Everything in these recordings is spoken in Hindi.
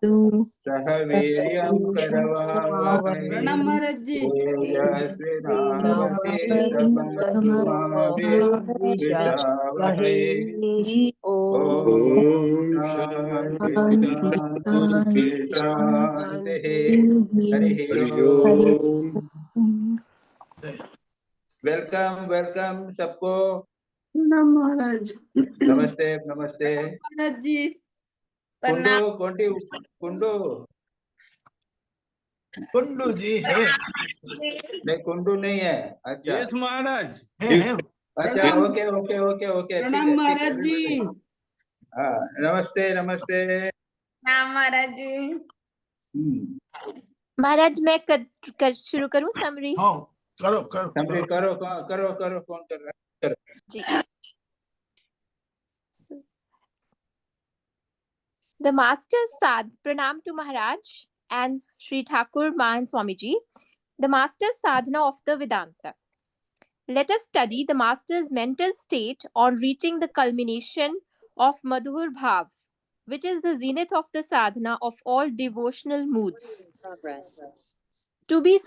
सह वीर्यं करवावहै तेजस्विनावतीतमस्तु मा विद्विषावहै। ओम शांति शांति शांति। हरि ओम। वेलकम वेलकम सबको। महाराज नमस्ते नमस्ते। महाराज जी कुंडू कोंटी कुंडू कुंडू जी है नहीं, कुंडू नहीं है। अच्छा यस महाराज। है। अच्छा, ओके ओके ओके ओके, ठीक प्रणाम है ठीक महाराज है। जी। हाँ, नमस्ते नमस्ते। प्रणाम महाराज जी। महाराज मैं कर शुरू करूं समरी? हाँ करो करो समरी करो करो करो, कौन कर रहा है? करो जी। The Master Sadh, Pranam to Maharaj and Sri Thakur Mahan Swamiji, the Master Sadhana of the Vedanta. Let us study the Master's mental state on reaching the culmination of Madhur Bhav, which is the zenith of the sadhana of all devotional moods. To be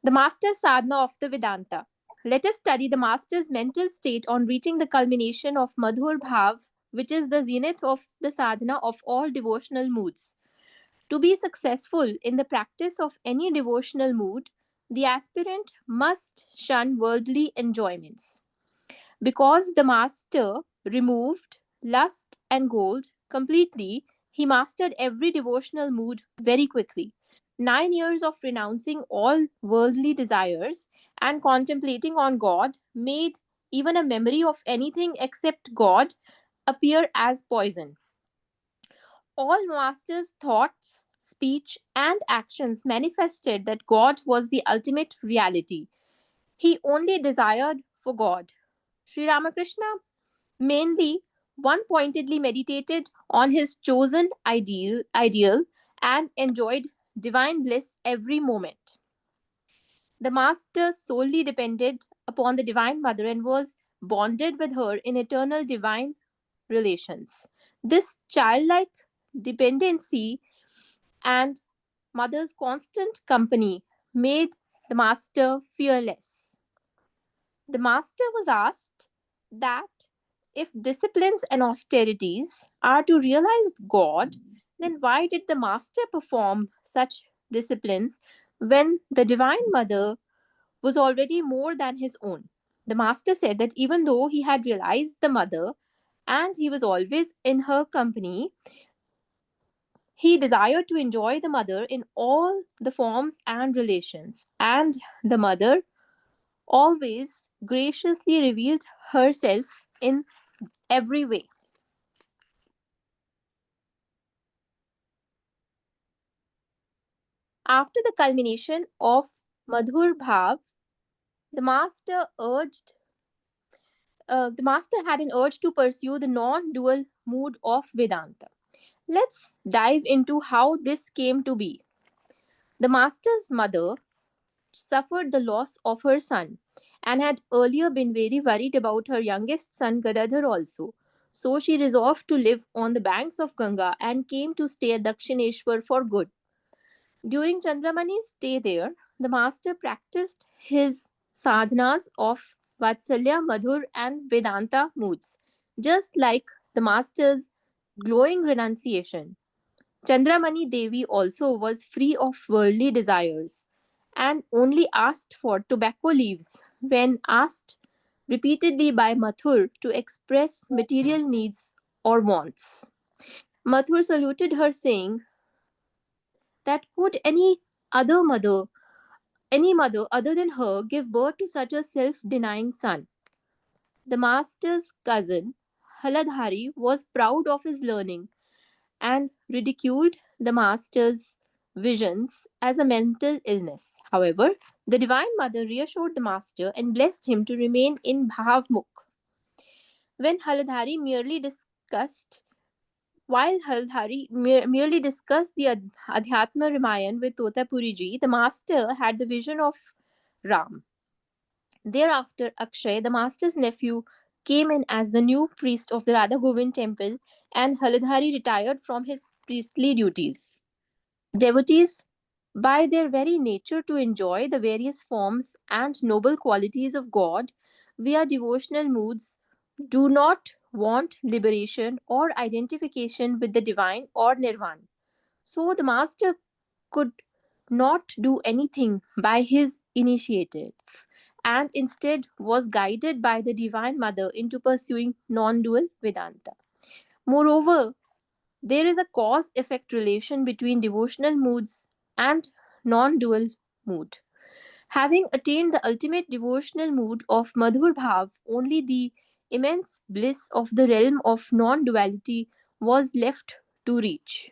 the Master's Sadhana of the Vedanta. Let us study the Master's mental state on reaching the culmination of Madhur Bhav, which is the zenith of the sadhana of all devotional moods. To be successful in the practice of any devotional mood, the aspirant must shun worldly enjoyments. Because the Master removed lust and gold completely, he mastered every devotional mood very quickly. 9 years of renouncing all worldly desires and contemplating on God made even a memory of anything except God appear as poison. All Master's thoughts, speech, and actions manifested that God was the ultimate reality. He only desired for God. Sri Ramakrishna mainly one-pointedly meditated on his chosen ideal and enjoyed divine bliss every moment. The Master solely depended upon the Divine Mother and was bonded with her in eternal divine relations. This childlike dependency and Mother's constant company made the Master fearless. The Master was asked that if disciplines and austerities are to realize God, then why did the Master perform such disciplines when the Divine Mother was already more than his own? The Master said that even though he had realized the Mother and he was always in her company, he desired to enjoy the Mother in all the forms and relations, and the Mother always graciously revealed herself in every way. After the culmination of Madhur Bhav, the Master had an urge to pursue the non-dual mood of Vedanta. Let's dive into how this came to be. The Master's mother suffered the loss of her son and had earlier been very worried about her youngest son Gadadhar also. So she resolved to live on the banks of Ganga and came to stay at Dakshineshwar for good. During Chandramani's stay there, the Master practiced his sadhanas of Vatsalya, Madhur and Vedanta moods, just like the Master's glowing renunciation. Chandramani Devi also was free of worldly desires and only asked for tobacco leaves when asked repeatedly by Mathur to express material needs or wants. Mathur saluted her, saying that could any mother other than her give birth to such a self-denying son? The Master's cousin, Haladhari, was proud of his learning and ridiculed the Master's visions as a mental illness. However, the Divine Mother reassured the Master and blessed him to remain in Bhavmukh. When Haladhari merely discussed the Adhyatma Ramayan with Totapuri Ji, the Master had the vision of Ram. Thereafter, Akshay, the Master's nephew, came in as the new priest of the Radha Govind temple, and Haladhari retired from his priestly duties. Devotees, by their very nature to enjoy the various forms and noble qualities of God via devotional moods, do not want liberation or identification with the divine or nirvana. So the master could not do anything by his initiative and instead was guided by the divine mother into pursuing non-dual Vedanta. Moreover, there is a cause effect relation between devotional moods and non dual mood. Having attained the ultimate devotional mood of Madhur Bhav, only the immense bliss of the realm of non duality was left to reach.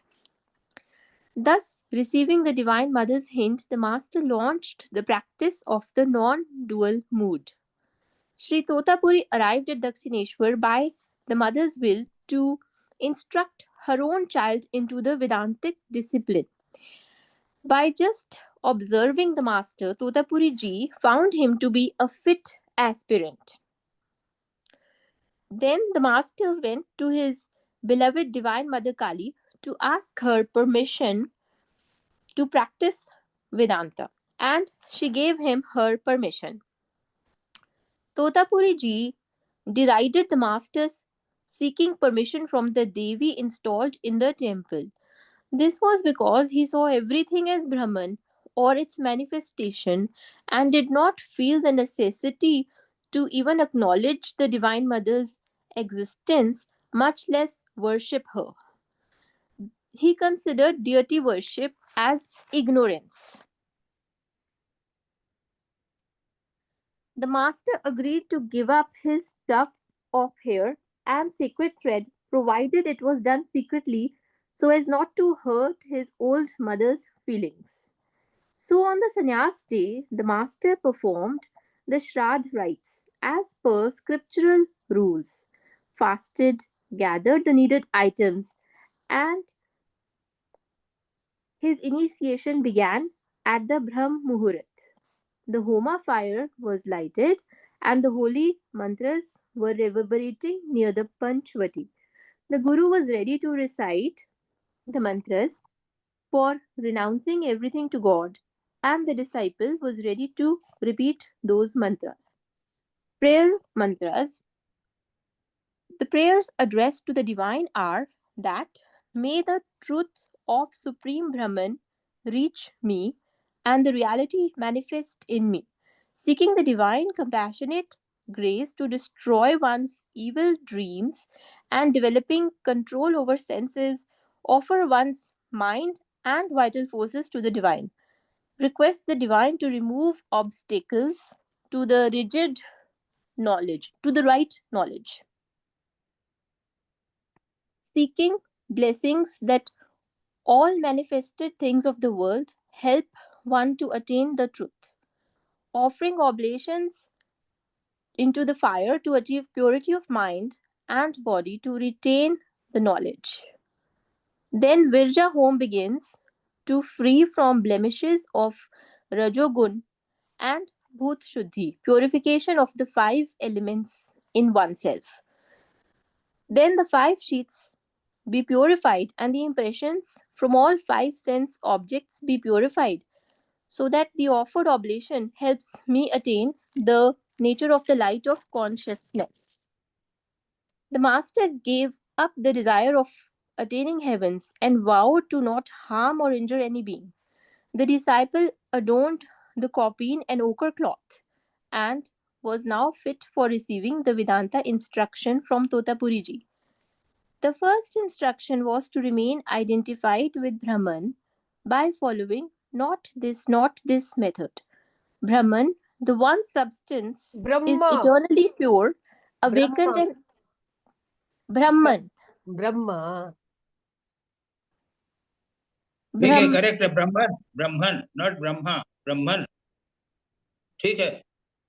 Thus, receiving the Divine Mother's hint, the Master launched the practice of the non dual mood. Sri Totapuri arrived at Dakshineshwar by the mother's will to instruct her own child into the Vedantic discipline. By just observing the master, Totapuri ji found him to be a fit aspirant. Then the master went to his beloved Divine Mother Kali to ask her permission to practice Vedanta, and she gave him her permission. Totapuri ji derided the masters seeking permission from the Devi installed in the temple. This was because he saw everything as Brahman or its manifestation and did not feel the necessity to even acknowledge the Divine Mother's existence, much less worship her. He considered deity worship as ignorance. The master agreed to give up his tuft of hair and sacred thread, provided it was done secretly so as not to hurt his old mother's feelings. So, on the sannyas day, the master performed the Shraddh rites as per scriptural rules, fasted, gathered the needed items, and his initiation began at the Brahm Muhurat. The Homa fire was lighted and the holy mantras were reverberating near the Panchvati. The Guru was ready to recite the mantras for renouncing everything to God, and the disciple was ready to repeat those mantras. Prayer mantras. The prayers addressed to the divine are that may the truth of Supreme Brahman reach me and the reality manifest in me, seeking the divine compassionate grace to destroy one's evil dreams and developing control over senses, offer one's mind and vital forces to the divine. Request the divine to remove obstacles to the rigid knowledge, to the right knowledge. Seeking blessings that all manifested things of the world help one to attain the truth. Offering oblations into the fire to achieve purity of mind and body to retain the knowledge. Then Virja Home begins to free from blemishes of Rajogun and Bhut Shuddhi, purification of the five elements in oneself. Then the five sheets be purified and the impressions from all five sense objects be purified, so that the offered oblation helps me attain the nature of the light of consciousness. The master gave up the desire of attaining heavens and vowed to not harm or injure any being. The disciple adorned the copine and ochre cloth and was now fit for receiving the Vedanta instruction from Totapuri ji. The first instruction was to remain identified with Brahman by following not this method. Brahman, the one substance, is Brahma. eternally pure, awakened, Brahma. and Brahman. Brahma. ठीक है, Brahm- करेक्ट है, ब्रह्मन, ब्रह्मन, नॉट ब्रह्मा, ब्रह्मन, ठीक है,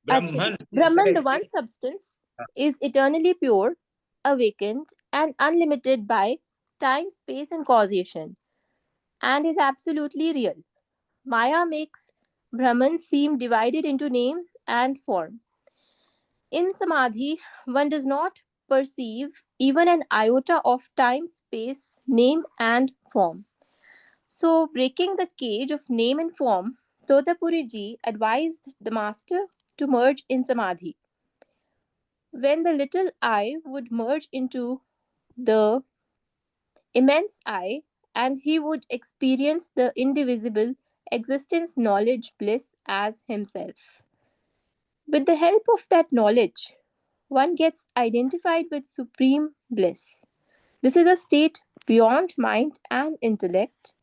ब्रह्मन, Brahman, the correct. one substance, is eternally pure, awakened, and unlimited by time, space, and causation, and is absolutely real. Maya makes Brahman seem divided into names and form. In Samadhi, one does not perceive even an iota of time, space, name, and form. So, breaking the cage of name and form, Totapuri ji advised the master to merge in samadhi. When the little I would merge into the immense I, and he would experience the indivisible existence, knowledge, bliss as himself. With the help of that knowledge, one gets identified with supreme bliss. This is a state beyond mind and intellect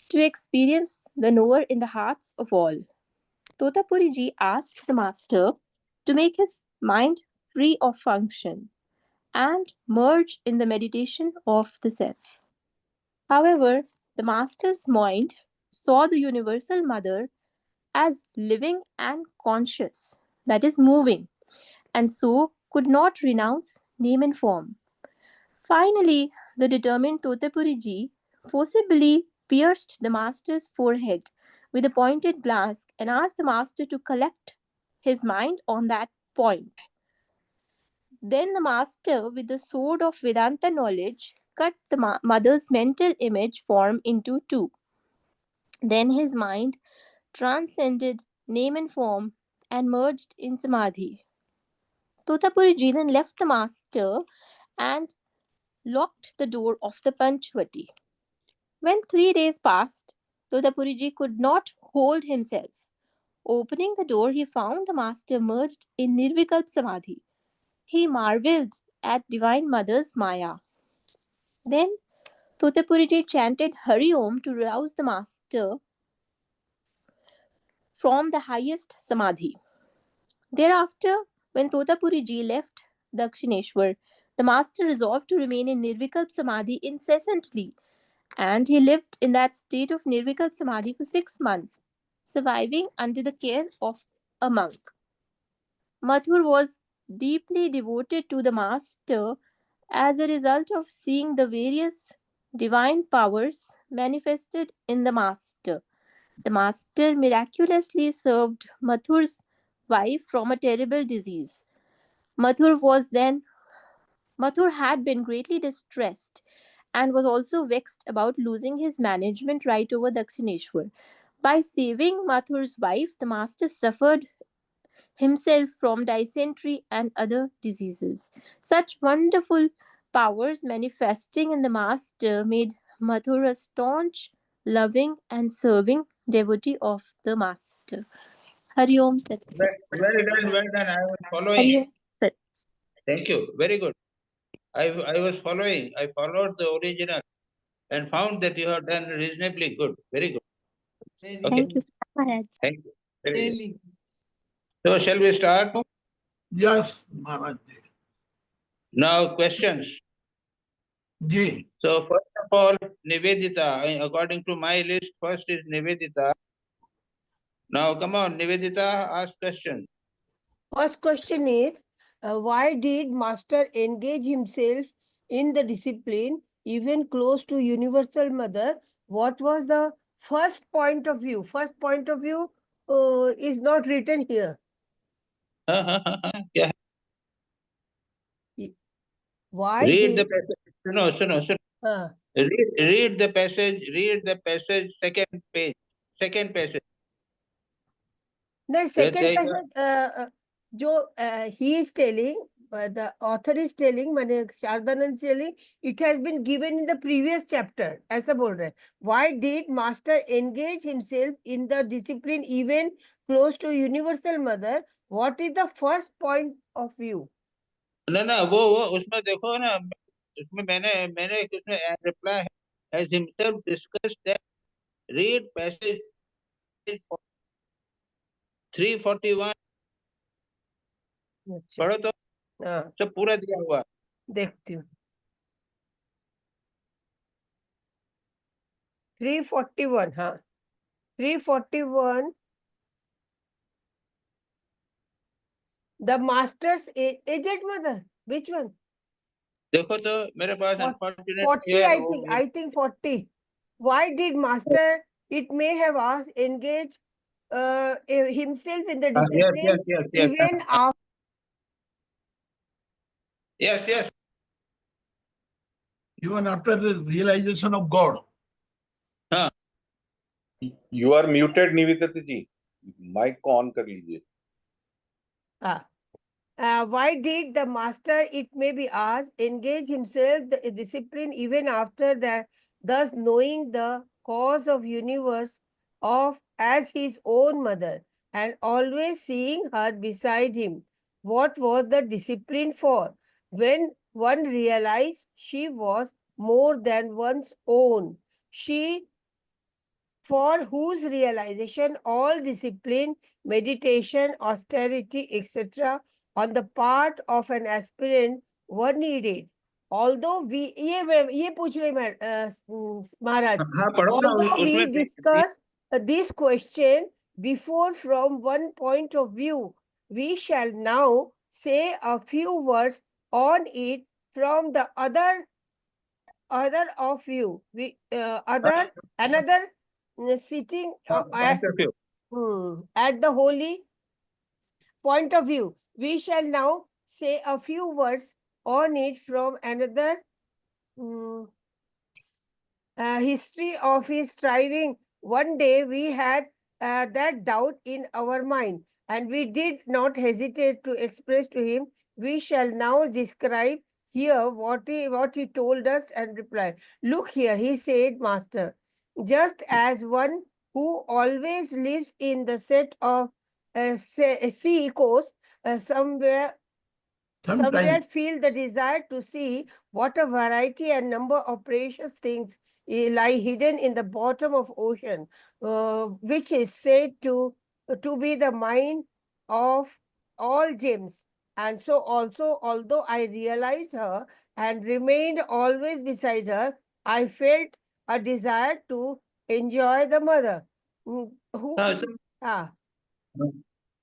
to experience the knower in the hearts of all. Totapuri ji asked the master to make his mind free of function and merge in the meditation of the self. However, the master's mind saw the universal mother as living and conscious, that is, moving, and so could not renounce name and form. Finally, the determined Totapuri ji forcibly pierced the master's forehead with a pointed glass and asked the master to collect his mind on that point. Then the master, with the sword of Vedanta knowledge, cut the mother's mental image form into two. Then his mind transcended name and form and merged in samadhi. Totapuri ji then left the master and locked the door of the Panchvati. When 3 days passed, Totapuri ji could not hold himself. Opening the door, he found the master merged in Nirvikalp Samadhi. He marveled at Divine Mother's Maya. Then Totapuri ji chanted Hari Om to rouse the master from the highest Samadhi. Thereafter, when Totapuri ji left Dakshineshwar, the master resolved to remain in Nirvikalp Samadhi incessantly, and he lived in that state of Nirvikalp Samadhi for 6 months, surviving under the care of a monk. Mathur was deeply devoted to the master as a result of seeing the various divine powers manifested in the master. The master miraculously saved Mathur's wife from a terrible disease. Mathur had been greatly distressed and was also vexed about losing his management right over Dakshineshwar. By saving Mathur's wife, the master suffered himself from dysentery and other diseases. Such wonderful powers manifesting in the master made Mathur a staunch, loving, and serving devotee of the master. Hari Om. Well done, well done. I was following. Hari Om. Sir. Thank you. Very good. I was following. I followed the original and found that you have done reasonably good. Very good. Okay. Thank you, Maharaj. Thank you. Very good. Really. So shall we start? Yes, Maharaj ji. Now questions. Ji. So first of all, Nivedita. According to my list, first is Nivedita. Now come on, Nivedita, ask question. First question is, why did Master engage himself in the discipline, even close to Universal Mother? What was the first point of view? First point of view is not written here. Yeah. Why Read the did... passage. No. Read the passage. Read the passage. Second page. Second passage. No, second passage. He is telling, the author is telling, Shardanand is telling, it has been given in the previous chapter. ऐसा बोल रहे हैं. Why did Master engage himself in the discipline even close to Universal Mother? What is the first point of view? No, वो उसमें देखो ना, उसमें मैंने उसमें reply has himself discussed that. Read passage 341. पढ़ो तो सब पूरा दिया हुआ. देखती हूँ. 341, हाँ. 341. The Master's aged mother. Which one? देखो तो मेरे पास unfortunately 40, I think 40. Why did Master, it may have asked, engage himself in the discipline yes. even after Yes, yes. Even after the realization of God. You are muted Nivedita ji, mic को ऑन कर लीजिए. Why did the master, it may be asked, engage himself the discipline even after that, thus knowing the cause of universe of as his own mother and always seeing her beside him? What was the discipline for? When one realized she was more than one's own, she for whose realization all discipline, meditation, austerity, etc. on the part of an aspirant were needed. Although we, ये पूछ रहे महाराज, हाँ, पढ़ो ना, although we उसमें discussed this question before from one point of view, we shall now say a few words on it from the other of view. Another sitting point of view. at the holy point of view. We shall now say a few words on it from another history of his striving. One day we had that doubt in our mind, and we did not hesitate to express to him. We shall now describe here what he told us and replied. Look here, he said, Master, just as one who always lives in the set of sea coast, somewhere feel the desire to see what a variety and number of precious things lie hidden in the bottom of ocean, which is said to be the mine of all gems. And so also, although I realized her and remained always beside her, I felt a desire to enjoy the mother. Who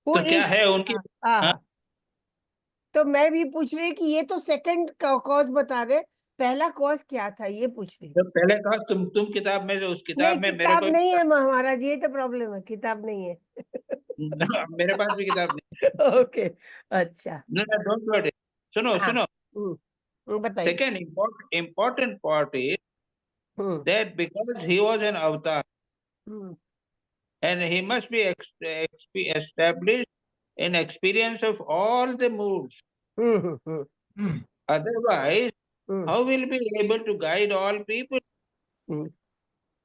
तो क्या है उनकी? तो मैं भी पूछ रही कि ये तो सेकंड कॉज बता रहे, पहला कॉज क्या था ये पूछ रही। तो पहले कॉज तुम किताब में, जो उस किताब में मेरे को नहीं है महाराज, ये तो प्रॉब्लम है, किताब नहीं है। मेरे पास भी किताब नहीं। ओके, अच्छा। No, don't worry. सुनो। बताइए। Second important part is that because he was an avatar, and he must be established in experience of all the moods. Otherwise, how will be able to guide all people?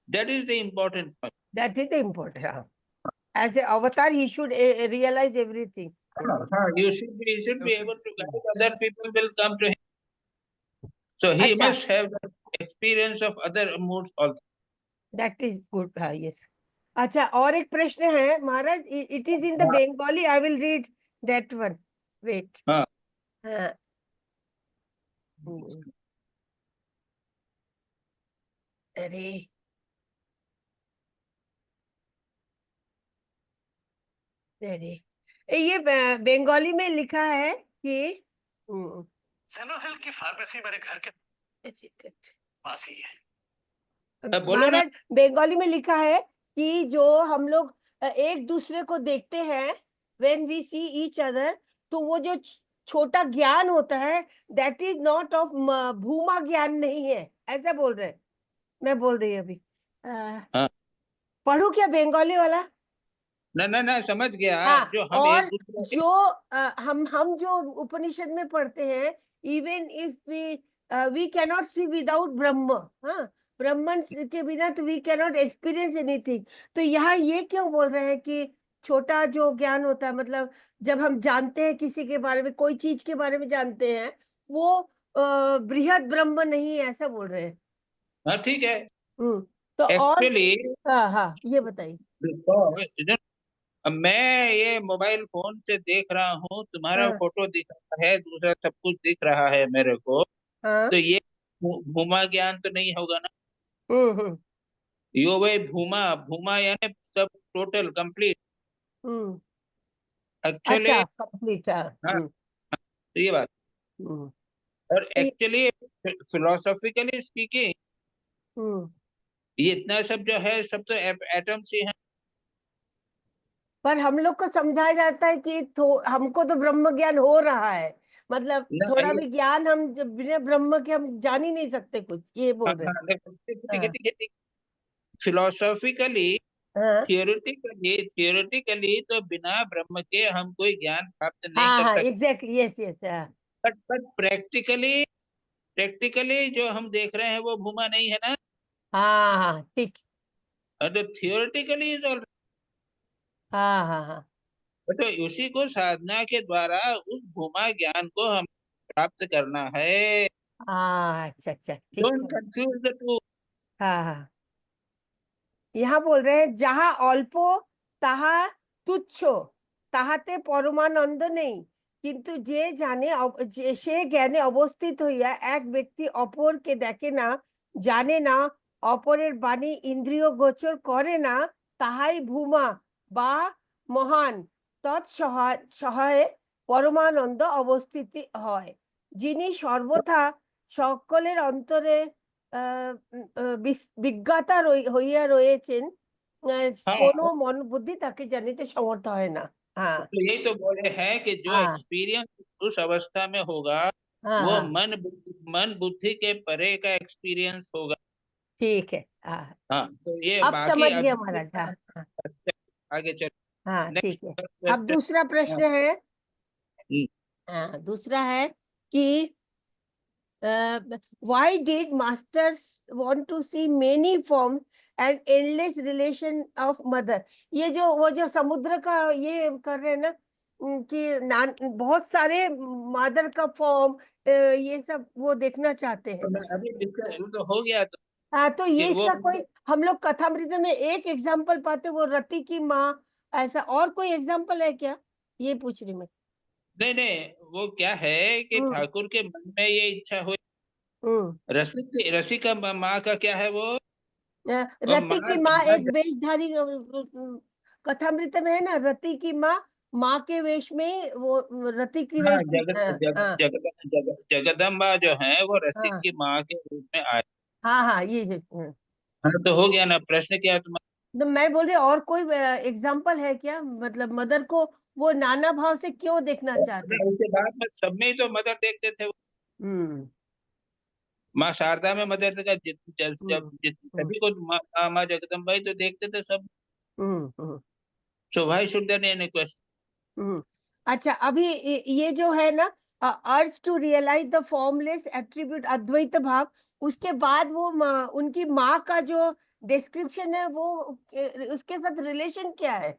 That is the important point. That is the important. As an avatar, he should realize everything. He should be able to guide other people will come to him. So he must have the experience of other moods also. That is good. Yes. अच्छा, और एक प्रश्न है महाराज, it is in the Bengali. I will read that one. Wait. अरे ये बंगाली में लिखा है कि सेनोहिल की फार्मेसी मेरे घर के पास ही है। महाराज, बंगाली में लिखा है कि जो हम लोग एक दूसरे को देखते हैं, when we see each other, तो वो जो छोटा ज्ञान होता है, that is not of भूमा ज्ञान नहीं है, ऐसा बोल रहे हैं। मैं बोल रही हूँ अभी। पढ़ू क्या बंगाली वाला? ना समझ गया। जो हम और एक दूसरे हम जो उपनिषद में पढ़ते हैं, even if we cannot see without ब्रह्म, ब्रह्मन के बिना तो we cannot experience anything। तो यहाँ ये क्यों बोल रहे हैं कि छोटा जो ज्ञान होता है, मतलब जब हम जानते हैं किसी के बारे में, कोई चीज के बारे में जानते हैं, वो बृहद ब्रह्म नहीं है, ऐसा बोल रहे हैं। हाँ, ठीक है। तो एक्चुअली ये बताइए। मैं ये मोबाइल फोन से देख रहा हूँ, तुम्हारा फोटो दिख रहा है, दूसरा सब कुछ दिख रहा है मेरे को। तो ये भूमा ज्ञान तो नहीं होगा ना? यो भाई भूमा यानी सब टोटल कंप्लीट। Actually complete. तो ये बात। और एक्चुअली फिलोसॉफिकली स्पीकिंग, ये इतना सब जो है सब तो एटम्स ही हैं। पर हम लोग को समझाया जाता है कि हमको तो ब्रह्म ज्ञान हो रहा है, मतलब ना थोड़ा ये भी ज्ञान हम जब बिना ब्रह्म के हम जान ही नहीं सकते कुछ, ये बोल रहे हैं। देखो, ठीक है हाँ ठीक है ठीक। फिलोसॉफिकली, हाँ थियोरेटिकली तो बिना ब्रह्म के हम कोई ज्ञान प्राप्त नहीं हाँ कर हाँ सकते। एग्जैक्टली, यस यस, हाँ बट प्रैक्टिकली जो हम देख रहे हैं वो भूमा नहीं है ना। हाँ हाँ ठीक, तो थियोरेटिकली इज ऑल। हाँ हाँ हाँ तो उसी को साधना के द्वारा उस भूमा ज्ञान को हम प्राप्त करना है। हाँ, अच्छा अच्छा ठीक डोंट है। Confuse the two. हाँ हाँ, यहाँ बोल रहे हैं যাহা অল্প তাহা তুচ্ছ, তাহাতে পরমানন্দ নেই, কিন্তু যে জানে সে জ্ঞানে অবস্থিত হইয়া এক ব্যক্তি অপরকে দেখে না, জানে না, অপরের বাণী ইন্দ্রিয় গোচর করে না, তাহাই ভূমা বা মহান তৎসহায়ে পরমানন্দ অবস্থিতি হয়। যিনি সর্বথা সকলের অন্তরে বিজ্ঞাতা হইয়া রয়েছেন, কোনো हाँ, মন বুদ্ধি তাকে জানিতে সমর্থ হয় না। हाँ तो यही तो बोले हैं कि जो हाँ एक्सपीरियंस उस अवस्था में होगा हाँ वो हाँ मन बुद्धि के परे का एक्सपीरियंस होगा। ठीक है। हाँ, हाँ, तो ये अब बाकी समझ गया अभी महाराज। हाँ हाँ आगे चल। हाँ ठीक है। नेक्स्ट अब क्वेश्चन। दूसरा प्रश्न है। हम्म, हाँ, दूसरा है कि why did masters want to see many forms and endless relation of mother? ये जो वो जो समुद्र का ये कर रहे हैं ना, कि बहुत सारे मदर का फॉर्म, ये सब वो देखना चाहते हैं। तो मैं अभी डिस्कस तो हो गया तो हाँ, तो कि ये वो इसका कोई हम लोग कथामृत में एक एग्जाम्पल पाते, वो रति की माँ, ऐसा और कोई एग्जाम्पल है क्या, ये पूछ रही मैं। नहीं नहीं, वो क्या है कि हम्म ठाकुर के मन में ये इच्छा हुई। हम्म रसिक का माँ का क्या है वो रति माँ की माँ माँ एक वेशधारी, कथामृत में है ना, रति की माँ, माँ के वेश में वो रति की हाँ, वेश में, हाँ हाँ जगदम्बा जो है वो रसिक हाँ की माँ के रूप में आए। हाँ हाँ ये है, हाँ, तो हो गया ना। प्रश्न क्या है तुम्हारा? तो मैं बोल रही और कोई एग्जाम्पल है क्या, मतलब मदर को वो नाना भाव से क्यों देखना चाहते थे। उसके बाद में सब में ही तो मदर देखते थे वो। हम्म माँ शारदा में मदर देखा, हम्म हम्म सभी को माँ जगदम्बा ही तो देखते थे सब। Hmm so why should there any question? Hmm. अच्छा, अभी ये जो है ना, urge to realize the formless attribute Advaita bhava, उसके बाद वो उनकी माँ का जो डिस्क्रिप्शन है वो उसके साथ रिलेशन क्या है,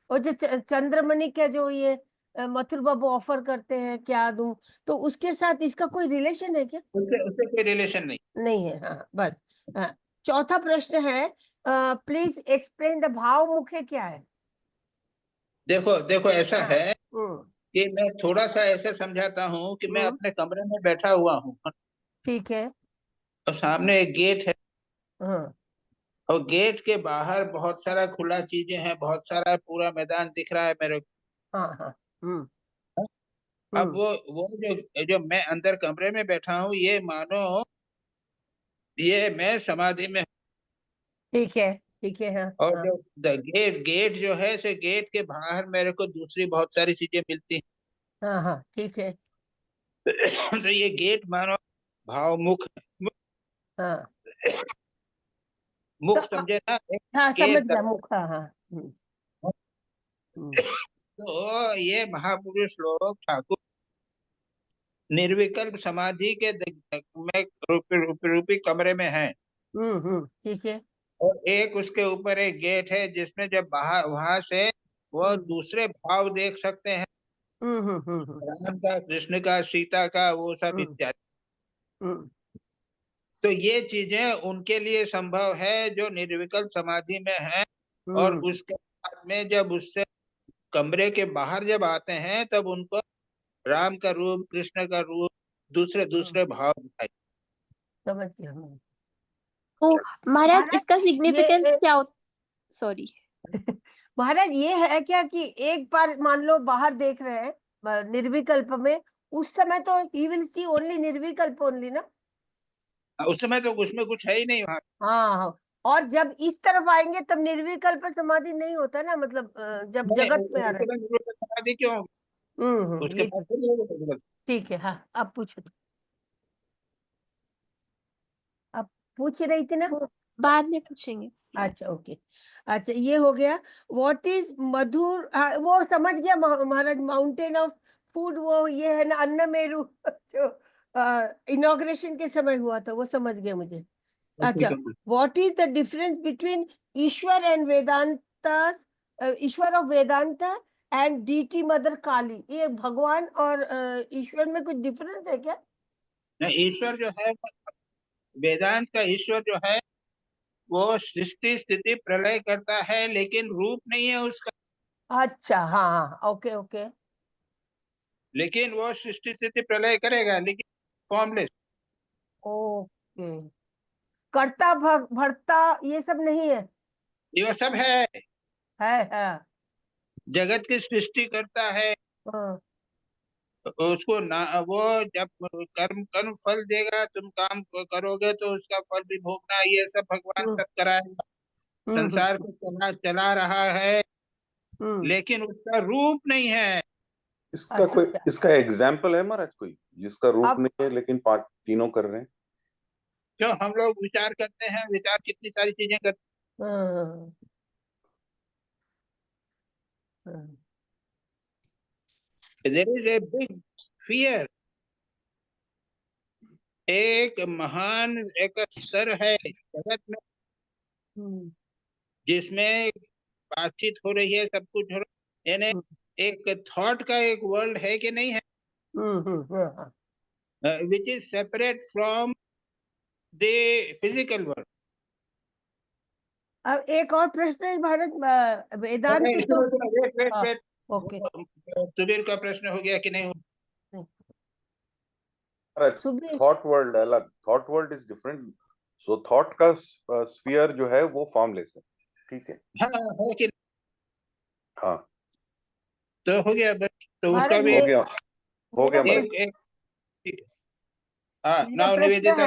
वो जो चंद्रमणि का जो ये मथुर बाबू ऑफर करते हैं क्या दूं, तो उसके साथ इसका कोई रिलेशन है क्या। उससे उससे कोई रिलेशन नहीं। नहीं है, हाँ बस। हाँ, चौथा प्रश्न है, प्लीज एक्सप्लेन द भाव मुख्य क्या है। देखो देखो, ऐसा हाँ है हम्म कि मैं थोड़ा सा ऐसे समझाता हूँ कि मैं हम्म अपने कमरे में बैठा हुआ हूँ ठीक है। और सामने एक गेट है। हाँ और गेट के बाहर बहुत सारा खुला चीजें हैं, बहुत सारा पूरा मैदान दिख रहा है मेरे को। हाँ हाँ हम्म अब हम्म वो जो जो मैं अंदर कमरे में बैठा हूँ, ये मानो ये मैं समाधि में हूँ। ठीक है। हाँ और हाँ जो गेट गेट जो है, से गेट के बाहर मेरे को दूसरी बहुत सारी चीजें मिलती हाँ हाँ ठीक है। हैं। तो ये गेट मानो भावमुख है। हाँ तो मुख समझे ना, एक हाँ के समझ गया, तरफ। मुख, हाँ हाँ हम्म तो ये महापुरुष लोग ठाकुर निर्विकल्प समाधि के में रूपी कमरे में हैं। ठीक है। और एक उसके ऊपर एक गेट है जिसमें जब बाहर वहां से वो हम्म दूसरे भाव देख सकते हैं, हम्म राम का, कृष्ण का, सीता का, वो सब हम्म इत्यादि। हम्म तो ये चीजें उनके लिए संभव है जो निर्विकल्प समाधि में है। और हम्म उसके बाद में जब उससे कमरे के बाहर जब आते हैं तब उनको राम का रूप, कृष्ण का रूप, दूसरे हम्म, दूसरे भाव दिखाई। समझ गया। तो महाराज महाराज इसका ये सिग्निफिकेंस क्या होता? सॉरी। महाराज ये है क्या कि एक बार मान लो बाहर देख रहे हैं निर्विकल्प में, उस समय तो ही विल सी ओनली निर्विकल्प ओनली ना। उस समय तो उसमें कुछ है ही नहीं वहां। हाँ हाँ, और जब इस तरफ आएंगे तब निर्विकल्प समाधि नहीं होता ना, मतलब जब नहीं, जगत में आ रहे उसके बाद निर्विकल्प समाधि क्यों होगी? हैं। उसके ये बाद ठीक। फिर निर्विकल्प। ठीक है, हाँ अब पूछो। अब पूछ रही थी ना? बाद में पूछेंगे। अच्छा ओके। अच्छा ये हो गया। व्हाट इज मधुर, वो समझ गया महाराज, माउंटेन ऑफ फूड, वो ये है ना अन्नमेरु जो इनॉग्रेशन के समय हुआ था, वो समझ गया मुझे। अच्छा, what is the difference between Ishwar and Vedanta, Ishwar of Vedanta and deity mother Kali? ये भगवान और ईश्वर में कुछ डिफरेंस है क्या? ईश्वर जो है, वेदांत का ईश्वर जो है वो सृष्टि स्थिति प्रलय करता है, लेकिन रूप नहीं है उसका। अच्छा हाँ हाँ, ओके ओके। लेकिन वो सृष्टि स्थिति प्रलय करेगा, लेकिन फॉर्मलेस। ओके, कर्ता भर्ता ये सब नहीं है? ये सब है। हाँ। जगत की सृष्टि करता है, हाँ। उसको ना वो जब कर्म कर्म फल देगा, तुम काम करोगे तो उसका फल भी भोगना, ये सब भगवान सब कराएगा। संसार को चला रहा है, लेकिन उसका रूप नहीं है। इसका कोई अच्छा। इसका एग्जाम्पल है महाराज, कोई जिसका रूप अब नहीं है लेकिन तीनों कर रहे हैं? जो हम लोग विचार करते हैं, विचार कितनी सारी चीजें करते हाँ, हैं। There is a big fear, एक महान एक स्तर है जगत में, जिसमें बातचीत हो रही है, सब कुछ हो रहा है, यानी एक थॉट का एक वर्ल्ड है कि नहीं है, which is separate from the physical world. अब एक और प्रश्न है भारत, वेदांत तो हाँ, वेट, ओके। सुबीर का प्रश्न हो गया कि नहीं? सुबीर, थॉट वर्ल्ड अलग, thought world is different. So thought का स्फीयर जो है वो फॉर्मलेस है, ठीक है? हाँ है कि हाँ, तो हो गया बस, तो उसका भारत हो भी गया, हो गया मेरा महाराज। एक ठीक है। हाँ, मेरा नाउ प्रश्न निवेदिता।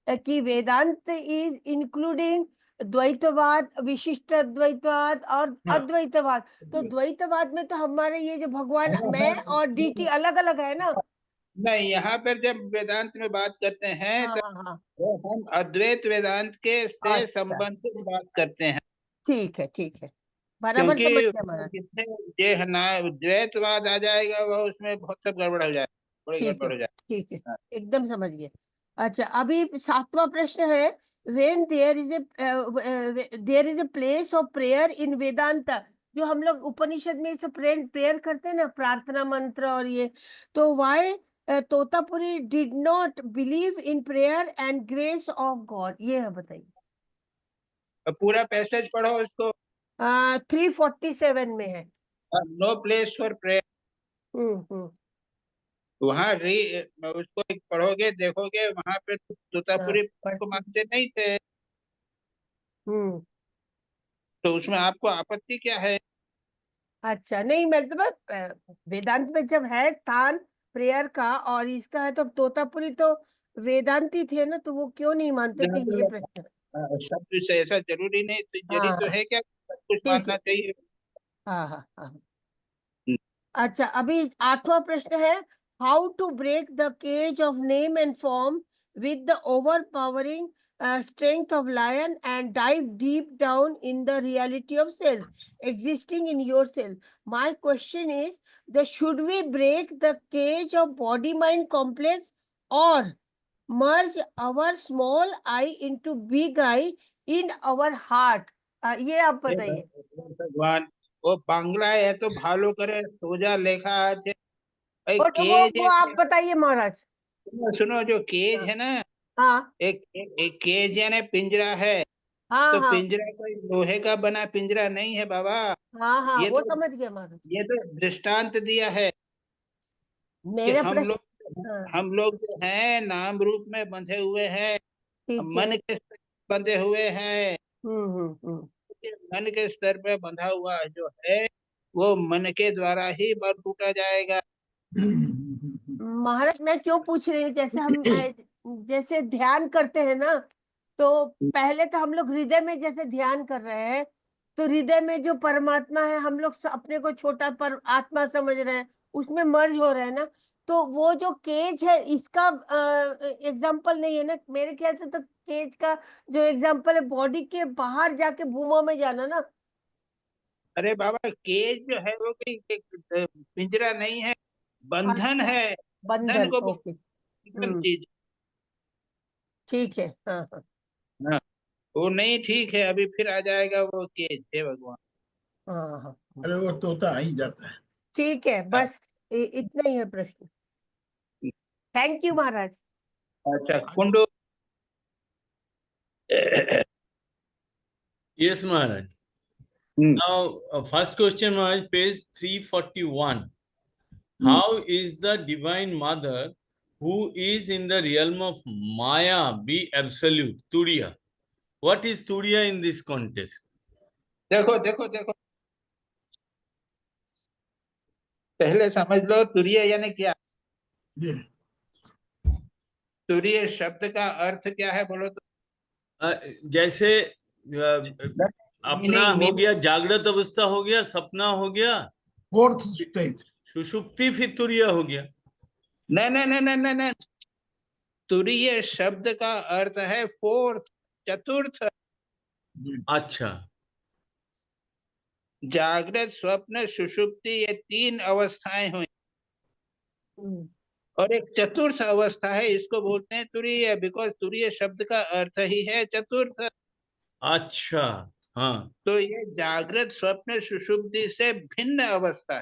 है कि वेदांत इज इंक्लूडिंग द्वैतवाद, विशिष्ट अद्वैतवाद और अद्वैतवाद। तो द्वैतवाद में तो हमारे ये जो भगवान मैं और डीटी अलग अलग है ना? नहीं, यहाँ पर जब वेदांत में बात करते हैं हाँ तो हाँ हाँ, हम अद्वैत वेदांत के से अच्छा संबंधित बात करते हैं, ठीक है, बराबर क्योंकि समझ गया महाराज। जितने ये है ना द्वैतवाद आ जाएगा, वह उसमें बहुत सब गड़बड़ हो जाएगा, बड़ी गड़बड़ हो जाएगी। ठीक है, हाँ। एकदम समझ गए। अच्छा अभी 7वां प्रश्न है, when there is a place of prayer in Vedanta, जो हम लोग उपनिषद में इसे प्रेयर करते हैं ना, प्रार्थना मंत्र और ये, तो why Totapuri did not believe in prayer and grace of God, ये है बताइए। अब पूरा पैसेज पढ़ो उसको। 347 में है। नो प्लेस फॉर प्रेयर, हम्म। वहाँ उसको एक पढ़ोगे, देखोगे, वहां पे तोतापुरी को मानते नहीं थे, तो उसमें आपको आपत्ति क्या है? अच्छा नहीं, मतलब वेदांत में जब है स्थान प्रेयर का और इसका है, तो तोतापुरी तो वेदांती थे ना, तो वो क्यों नहीं मानते थे, ये प्रश्न। शब्द से ऐसा जरूरी नहीं, तो जरूरी तो हाँ है क्या सब कुछ ठीक मानना है, चाहिए? हाँ। अच्छा अभी 8वां प्रश्न है, how to break the cage of name and form with the overpowering strength of lion and dive deep down in the reality of self existing in yourself. My question is, should we break the cage of body mind complex or merge our small I into big I in our heart? ये आप बताइए। भगवान, वो बांग्ला है तो भालो करे सोजा लेखा है। भाई और केज वो है, आप बताइए महाराज। सुनो, जो केज है ना, हाँ एक केज यानी पिंजरा है, हाँ तो हाँ पिंजरा कोई लोहे का बना पिंजरा नहीं है बाबा। हाँ, ये वो तो समझ गया महाराज। ये तो दृष्टांत दिया है कि मेरा हम लोग प्रश्न, हाँ हम लोग जो हैं नाम रूप में बंधे हुए हैं, ठीक है। मन के स्तर पे बंधे हुए हैं। हम्म। मन के स्तर पे बंधा हुआ जो है, वो मन के द्वारा ही बल टूटा जाएगा। महाराज मैं क्यों पूछ रही हूँ, जैसे हम जैसे ध्यान करते हैं ना, तो पहले तो हम लोग हृदय में जैसे ध्यान कर रहे हैं, तो हृदय में जो परमात्मा है, हम लोग अपने को छोटा पर आत्मा समझ रहे हैं, उसमें मर्ज हो रहे हैं ना। तो वो जो केज है इसका एग्जाम्पल नहीं है ना मेरे ख्याल से। तो केज का जो एग्जाम्पल है बॉडी के बाहर जाके भूमा में जाना ना। अरे बाबा, केज जो है वो कोई एक पिंजरा नहीं है, बंधन अच्छा, है। बंधन, को ओके, चीज। ठीक है। हाँ हाँ हाँ, वो नहीं ठीक है, अभी फिर आ जाएगा वो केज। हे भगवान। हाँ हाँ, अरे वो तोता आ ही जाता है। ठीक है, बस इतना ही है प्रश्न। थैंक यू महाराज। अच्छा Kundu. Yes, Maharaj. Now, first question, Maharaj, page 341. How is the Divine Mother, who is in the realm of Maya, be absolute? Turiya. What is Turiya in this context? देखो देखो देखो, पहले समझ लो तुरीय यानी क्या। जी तुरीय शब्द का अर्थ क्या है बोलो तो। जैसे अपना हो गया, जागृत अवस्था हो गया, सपना हो गया, फोर्थ स्टेज, सुषुप्ति, फिर तुरीय हो गया। नहीं नहीं नहीं नहीं नहीं, तुरीय शब्द का अर्थ है फोर्थ, चतुर्थ। अच्छा, जागृत, स्वप्न, सुषुप्ति, ये 3 अवस्थाएं हुई और एक चतुर्थ अवस्था है, इसको बोलते हैं तुरीय। बिकॉज तुरीय शब्द का अर्थ ही है चतुर्थ। अच्छा, हाँ, तो ये जागृत, स्वप्न, सुषुप्ति से भिन्न अवस्था है।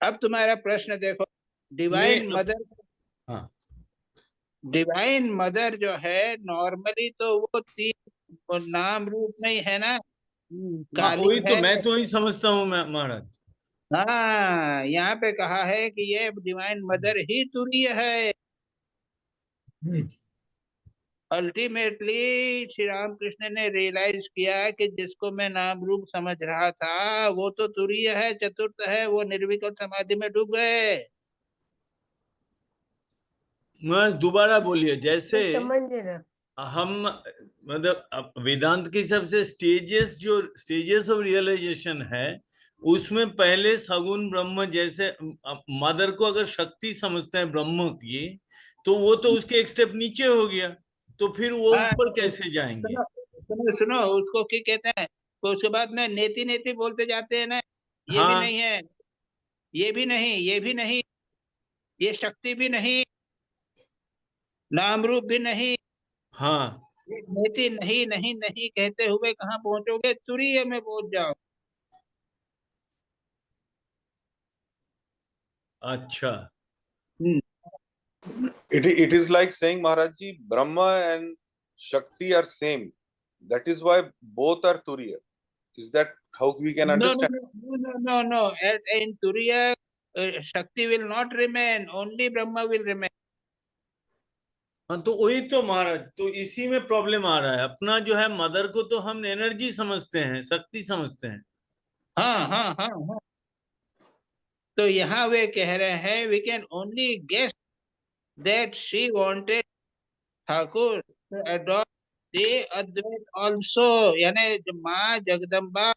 अब तुम्हारा प्रश्न देखो, डिवाइन मदर। हाँ, डिवाइन मदर जो है नॉर्मली तो वो 3 नाम रूप में ही है ना। काली वही तो है। मैं तो ही समझता हूँ महाराज। हाँ, यहाँ पे कहा है कि ये डिवाइन मदर ही तुरीय है। अल्टीमेटली श्री रामकृष्ण ने रियलाइज किया कि जिसको मैं नाम रूप समझ रहा था वो तो तुरीय है, चतुर्थ है। वो निर्विकल्प समाधि में डूब गए। मैं दोबारा बोलिए। जैसे समझे ना, हम मतलब वेदांत के हिसाब से स्टेजेस ऑफ रियलाइजेशन है, उसमें पहले सगुण ब्रह्म, जैसे मदर को अगर शक्ति समझते हैं ब्रह्म की, तो वो तो उसके एक स्टेप नीचे हो गया, तो फिर वो ऊपर कैसे जाएंगे? सुनो सुनो, उसको क्या कहते हैं। तो उसके बाद में नेति नेति बोलते जाते हैं ना। ये भी हाँ, नहीं है, ये भी नहीं, ये भी नहीं, ये शक्ति भी नहीं, नाम रूप भी नहीं। हाँ, नेति नहीं नहीं नहीं कहते हुए कहाँ पहुंचोगे? तुरीय में पहुंच जाओ। अच्छा, It is like saying, Maharaj ji, Brahma and Shakti are same. That is why both are Turiya. Is that how we can understand? No. In Turiya, Shakti will not remain. Only Brahma will remain. हाँ, तो वही तो महाराज, तो इसी में प्रॉब्लम आ रहा है। अपना जो है मदर को तो हम एनर्जी समझते हैं, शक्ति समझते हैं। हाँ। तो यहाँ वे कह रहे हैं, we can only guess that she wanted Thakur to adopt the Advait also। यानी माँ जगदम्बा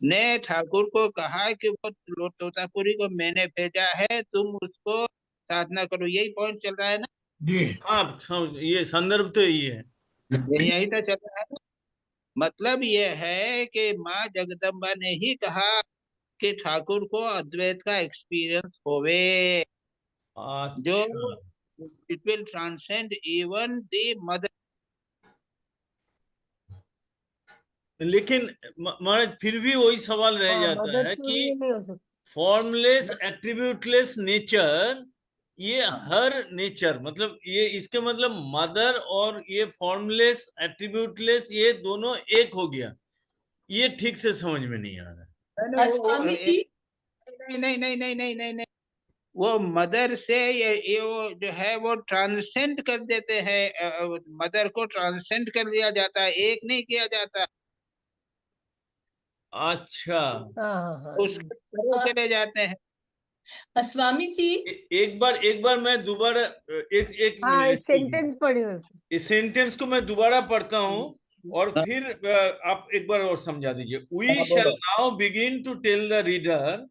ने ठाकुर को कहा कि वो तोतापुरी को मैंने भेजा है, तुम उसको साधना करो। यही पॉइंट चल रहा है ना जी। हाँ, ये संदर्भ तो यही है। यही तो चल रहा है ना। मतलब ये है कि माँ जगदम्बा ने ही कहा कि ठाकुर को अद्वैत का एक्सपीरियंस होवे, जो it will transcend even the mother. लेकिन महाराज फिर भी वही सवाल रह जाता है कि फॉर्मलेस एट्रीब्यूटलेस नेचर, ये हर नेचर, मतलब ये इसके मतलब मदर और ये फॉर्मलेस एट्रीब्यूटलेस, ये दोनों एक हो गया। ये ठीक से समझ में नहीं आ रहा। स्वामी जी, नहीं, वो मदर से ये वो जो है वो ट्रांसेंड कर देते हैं। मदर को ट्रांसेंड कर दिया जाता है, एक नहीं किया जाता। अच्छा, उसके तरह चले जाते हैं। स्वामी जी, एक बार मैं दोबारा एक सेंटेंस पढ़े। इस सेंटेंस को मैं दोबारा पढ़ता हूँ और फिर आप एक बार और समझा दीजिए. We shall now begin to tell the reader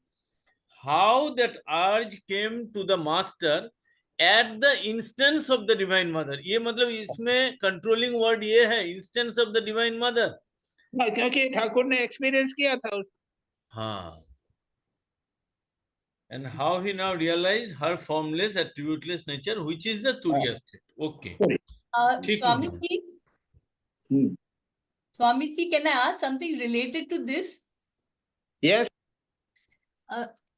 how that urge came to the master at the instance of the divine mother. ये मतलब इसमें कंट्रोलिंग वर्ड ये है, instance of the divine mother. क्योंकि ठाकुर ने एक्सपीरियंस किया था उस. हाँ. And how he now realized her formless, attributeless nature, which is the Turiya state. Okay. Swamiji, Swamiji, can I ask something related to this? Yes.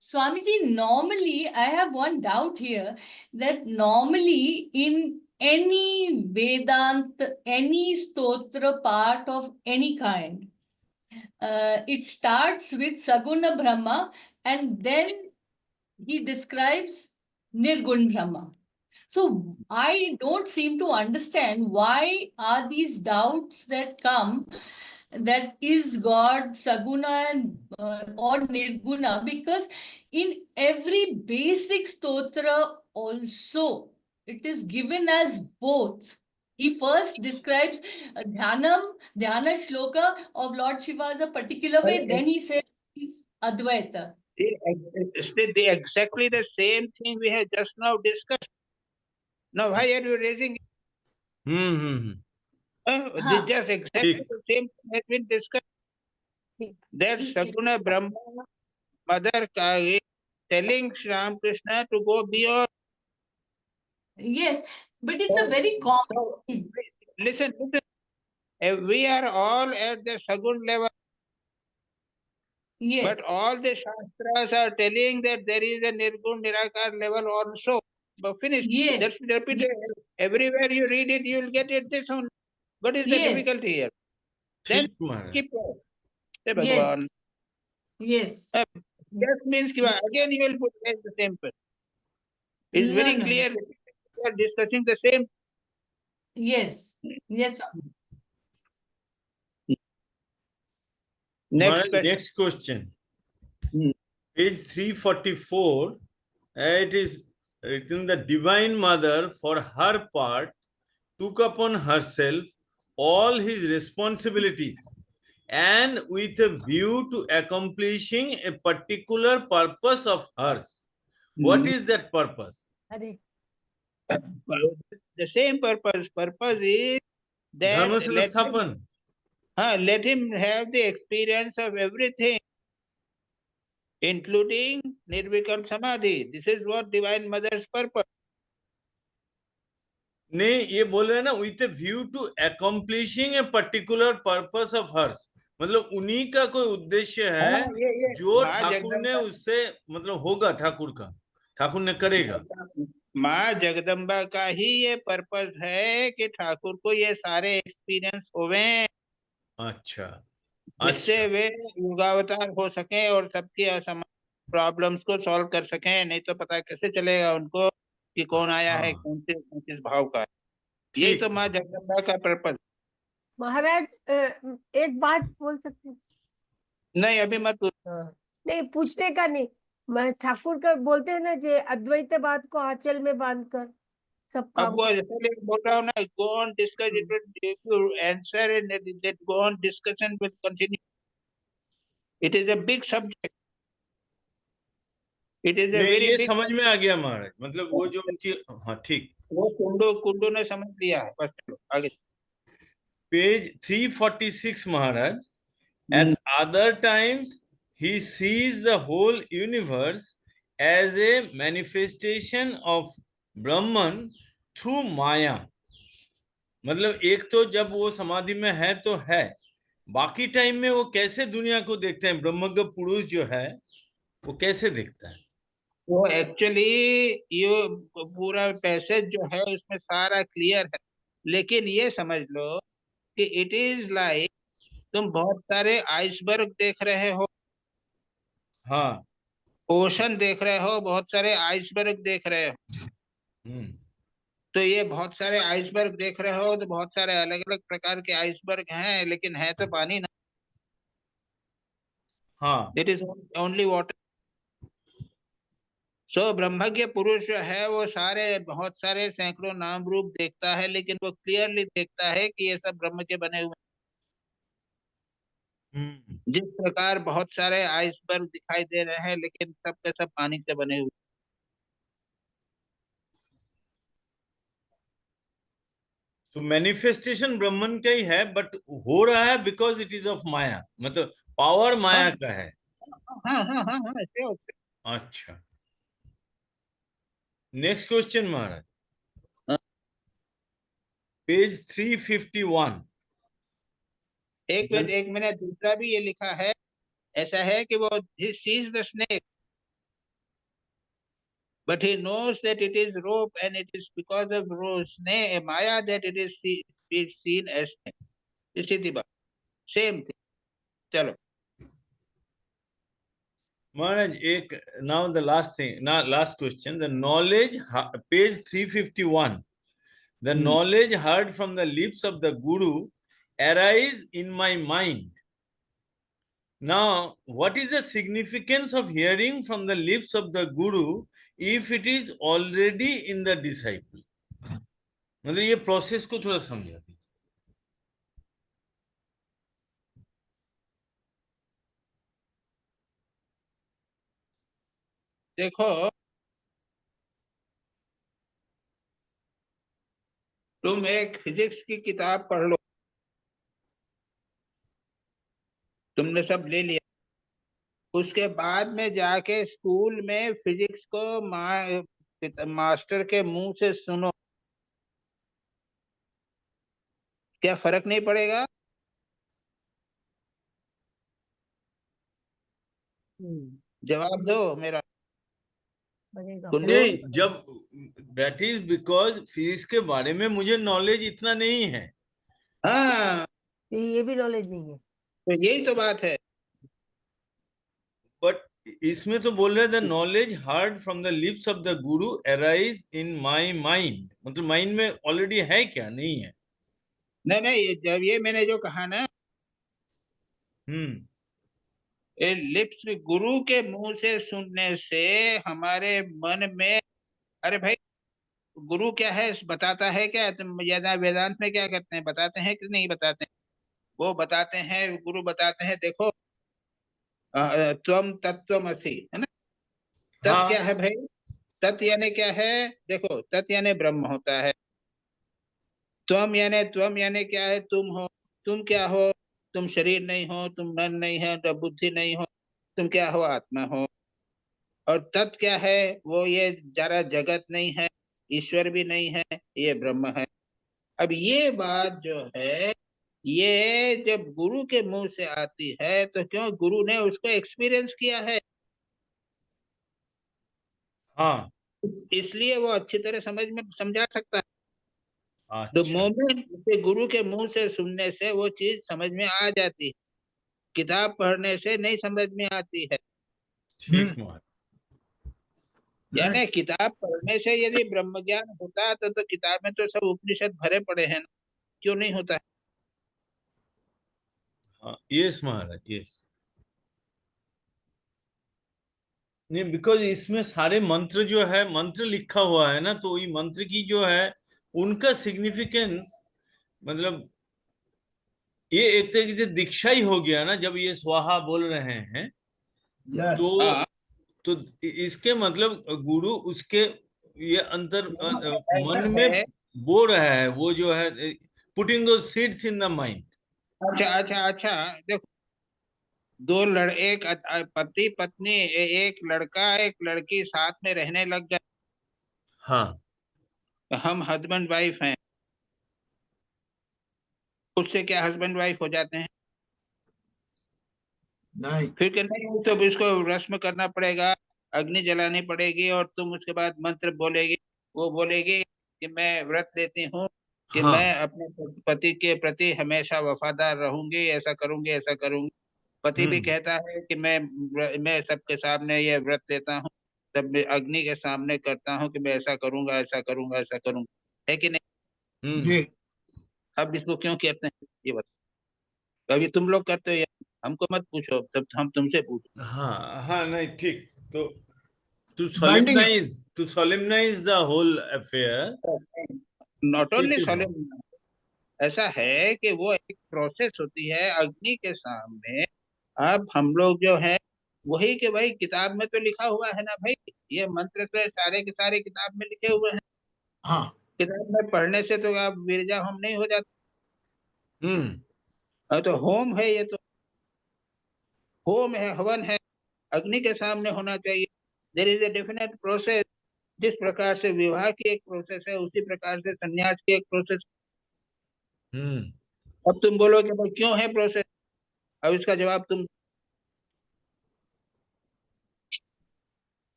Swamiji, normally I have one doubt here, that normally in any Vedanta, any stotra part of any kind, it starts with Saguna Brahma and then he describes Nirgun Brahma. So I don't seem to understand why are these doubts that come, that is God Saguna or Nirguna, because in every basic stotra also it is given as both. He first describes Dhyana Shloka of Lord Shiva as a particular way, then he says he's Advaita. Exactly the same thing we have just now discussed. Now, why are you raising it? Just exactly the same thing has been discussed. That Saguna Brahma, Mother Kali, telling Sri Ramakrishna to go beyond. Yes, but it's a very common. Listen. We are all at the Sagun level. Yes. But all the Shastras are telling that there is a Nirgun Nirakar level also. But finish. Yes. Just repeat it. Everywhere you read it, you will get it this one. What is the difficulty here? Then keep going. Yes. Yes. That means again you will put the same person. It's very clear. We are discussing the same. Yes. Yes. Next question. Page 344. It is written, the Divine Mother, for her part, took upon herself all his responsibilities and with a view to accomplishing a particular purpose of hers. What is that purpose? The same purpose. Purpose is that let him have the experience of everything, including Nirvikam Samadhi. This is what Divine Mother's purpose. नहीं, ये बोल रहे हैं ना, with a view to accomplishing a particular purpose of hers. मतलब उन्हीं का कोई उद्देश्य है जो ठाकुर ने उससे मतलब होगा, ठाकुर ने करेगा. माँ जगदम्बा का ही ये पर्पस है कि ठाकुर को ये सारे एक्सपीरियंस होवे. अच्छा. इससे वे युगावतार हो सके और सबकी प्रॉब्लम्स को सॉल्व कर सके. नहीं तो पता कैसे चलेगा उनको कि कौन आया है, कौन किस भाव का है. यही तो माँ जगदम्बा का पर्पस. महाराज एक बात बोल सकते हैं? नहीं, अभी मत. नहीं, पूछने का नहीं. मैं ठाकुर का बोलते हैं ना, जो अद्वैत बात को आंचल में बांधकर सब काम. अब वो बोल रहा हूँ ना, go on discuss it will answer and that go on discussion will continue. It is a big subject. It is a very ये big. समझ में आ गया महाराज, मतलब वो जो उनकी. हाँ ठीक. वो कुंडू ने समझ लिया है. बस चलो आगे. Page 346 Maharaj. At other times he sees the whole universe as a manifestation of Brahman through Maya. मतलब एक तो जब वो समाधि में है तो है, बाकी टाइम में वो कैसे दुनिया को देखते हैं, ब्रह्मज्ञ पुरुष जो है वो कैसे देखता है? वो एक्चुअली ये पूरा पैसेज जो है उसमें सारा क्लियर है, लेकिन ये समझ लो कि इट इज लाइक तुम बहुत सारे आइसबर्ग देख रहे हो. हाँ. ओशन देख रहे हो, बहुत सारे आइसबर्ग देख रहे हो. तो ये बहुत सारे आइसबर्ग देख रहे हो तो बहुत सारे अलग अलग प्रकार के आइसबर्ग हैं, लेकिन है तो पानी ना. हाँ. It is only water. So ब्रह्मज्ञ पुरुष जो है वो सारे बहुत सारे सैकड़ों नाम रूप देखता है, लेकिन वो क्लियरली देखता है कि ये सब ब्रह्म के बने हुए. जिस प्रकार बहुत सारे आइसबर्ग दिखाई दे रहे हैं, लेकिन सब के सब पानी से बने हुए। तो मैनिफेस्टेशन ब्रह्मन का ही है, बट हो रहा है बिकॉज इट इज ऑफ माया, मतलब पावर माया का है। हाँ हाँ हाँ हाँ, ऐसे। अच्छा, नेक्स्ट क्वेश्चन महाराज, पेज 351। एक मिनट दूसरा भी ये लिखा है, ऐसा है कि वो he sees the snake but he knows that it is rope and it is because of snake maya that it is seen as snake. इसी बात, सेम थिंग। चलो Maharaj, now the last thing, now last question. The knowledge, page 351. The knowledge heard from the lips of the Guru arise in my mind. Now, what is the significance of hearing from the lips of the Guru if it is already in the disciple? मतलब ये प्रोसेस को थोड़ा समझा दीजिए। देखो, तुम एक फिजिक्स की किताब पढ़ लो, तुमने सब ले लिया, उसके बाद में जाके स्कूल में फिजिक्स को मास्टर के मुंह से सुनो, क्या फर्क नहीं पड़ेगा? जवाब दो मेरा। नहीं, जब दैट इज बिकॉज फिजिक्स के बारे में मुझे नॉलेज इतना नहीं है। हाँ, ये भी नॉलेज नहीं है, तो यही तो बात है। बट इसमें तो बोल रहे थे knowledge heard from the lips of the Guru arise in my mind, मतलब माइंड में ऑलरेडी है क्या? नहीं है। नहीं, जब ये मैंने जो कहा ना, लिप्स गुरु के मुंह से सुनने से हमारे मन में, अरे भाई गुरु क्या है बताता है क्या? तुम वेदांत में क्या करते हैं, बताते हैं कि नहीं बताते हैं? वो बताते हैं, गुरु बताते हैं, देखो त्वम तत्त्वमसि, है ना? तत् क्या है भाई? तत् यानी क्या है? देखो, तत् यानी ब्रह्म होता है। त्वम यानी क्या है? तुम हो। तुम क्या हो? तुम शरीर नहीं हो, तुम मन नहीं है, तो बुद्धि नहीं हो, तुम क्या हो? आत्मा हो। और तत् क्या है? वो ये जरा जगत नहीं है, ईश्वर भी नहीं है, ये ब्रह्म है। अब ये बात जो है, ये जब गुरु के मुंह से आती है तो क्यों? गुरु ने उसको एक्सपीरियंस किया है, हाँ, इसलिए वो अच्छी तरह समझा सकता है। अच्छा। तो मोमेंट से गुरु के मुंह से सुनने से वो चीज समझ में आ जाती है, किताब पढ़ने से नहीं समझ में आती है। ठीक, यानी किताब पढ़ने से यदि ब्रह्म ज्ञान होता तो किताब में तो सब उपनिषद भरे पड़े हैं ना, क्यों नहीं होता है? यस महाराज, यस। नहीं, बिकॉज इसमें सारे मंत्र जो है, मंत्र लिखा हुआ है ना, तो ये मंत्र की जो है उनका सिग्निफिकेंस, मतलब ये एक तरीके से दीक्षा ही हो गया ना, जब ये स्वाहा बोल रहे हैं। तो इसके मतलब गुरु उसके ये अंतर मन में बो रहा है, वो जो है पुटिंग दो सीड्स इन द माइंड। अच्छा, देखो, एक पति पत्नी, एक लड़का एक लड़की साथ में रहने लग गए, हाँ, हम हस्बैंड वाइफ हैं, उससे क्या हस्बैंड वाइफ हो जाते हैं? नहीं। फिर क्या? नहीं, तो इसको रस्म करना पड़ेगा, अग्नि जलानी पड़ेगी, और तुम उसके बाद मंत्र बोलेगी, वो बोलेगी कि मैं व्रत लेती हूँ कि हाँ, मैं अपने पति के प्रति हमेशा वफादार रहूंगी, ऐसा करूंगी। पति भी कहता है कि मैं सबके सामने ये व्रत लेता हूँ, तब मैं अग्नि के सामने करता हूँ कि मैं ऐसा करूंगा, है कि नहीं? अब इसको क्यों कहते हैं ये बता? अभी तुम लोग करते हो, हमको मत पूछो, तब हम तुमसे पूछो। हाँ, नहीं, ठीक। तो to solemnize the whole affair, not only सॉलेम, ऐसा है कि वो एक प्रोसेस होती है अग्नि के सामने। अब हम लोग जो है वही के भाई किताब में तो लिखा हुआ है ना भाई, ये मंत्र तो सारे के सारे किताब में लिखे हुए हैं। हाँ किताब में पढ़ने से तो आप विरजा होम नहीं हो जाता। अब तो होम है, ये तो होम है, हवन है, अग्नि के सामने होना चाहिए। There is a definite process. जिस प्रकार से विवाह की एक प्रोसेस है उसी प्रकार से संन्यास की एक प्रोसेस। अब तुम बोलोगे भाई क्यों है प्रोसेस, अब इसका जवाब तुम।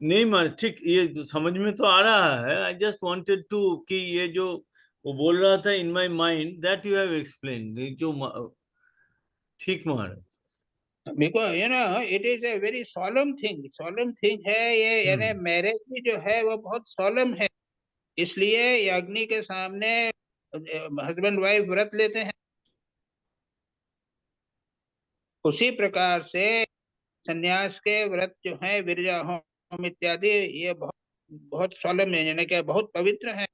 नहीं मार ठीक, ये समझ में तो आ रहा है। आई जस्ट वांटेड टू कि ये जो वो बोल रहा था in my mind that you have explain जो ठीक Maharaj. Because you know it is a very solemn thing है ये, यानी मैरिज भी जो है वो बहुत सॉलम है। इसलिए ये अग्नि के सामने हस्बैंड वाइफ व्रत लेते हैं। उसी प्रकार से संन्यास के व्रत जो है, विरजा होम इत्यादि, ये बहुत बहुत सॉलम है, यानी कि बहुत पवित्र है।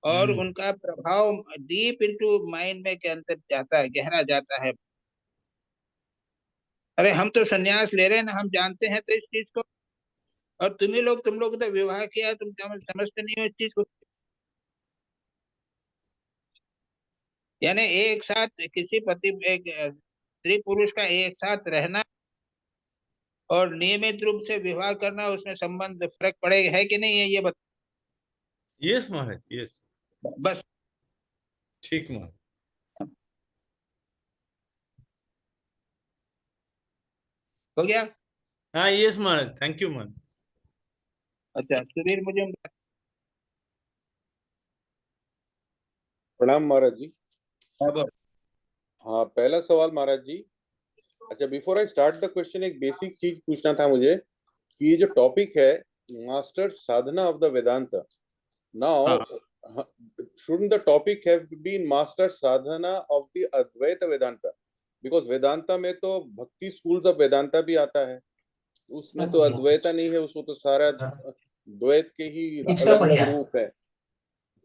और उनका प्रभाव डीप इनटू माइंड में के अंदर जाता है, गहरा जाता है। अरे हम तो संन्यास ले रहे हैं ना, हम जानते हैं तो इस चीज को। और तुम लोग तो विवाह किया, तुम समझते नहीं हो इस चीज को। यानी एक साथ किसी पति एक स्त्री पुरुष का एक साथ रहना और नियमित रूप से विवाह करना, उसमें संबंध फर्क पड़ेगा है कि नहीं है, ये बता। यस महाराज, यस। बस ठीक महाराज। हो गया। हाँ यस महाराज, थैंक यू महाराज। अच्छा सुधीर, मुझे प्रणाम महाराज जी। अब हाँ, पहला सवाल महाराज जी। अच्छा, before I start the question, एक बेसिक चीज पूछना था मुझे कि ये जो टॉपिक है master Sadhana of the Vedanta, now shouldn't the topic have been master sadhana of the Advaita Vedanta? Because Vedanta में तो भक्ति स्कूल्स ऑफ वेदांता भी आता है, उसमें तो अद्वैता नहीं है, उसमें तो सारा द्वैत के ही अलग रूप है।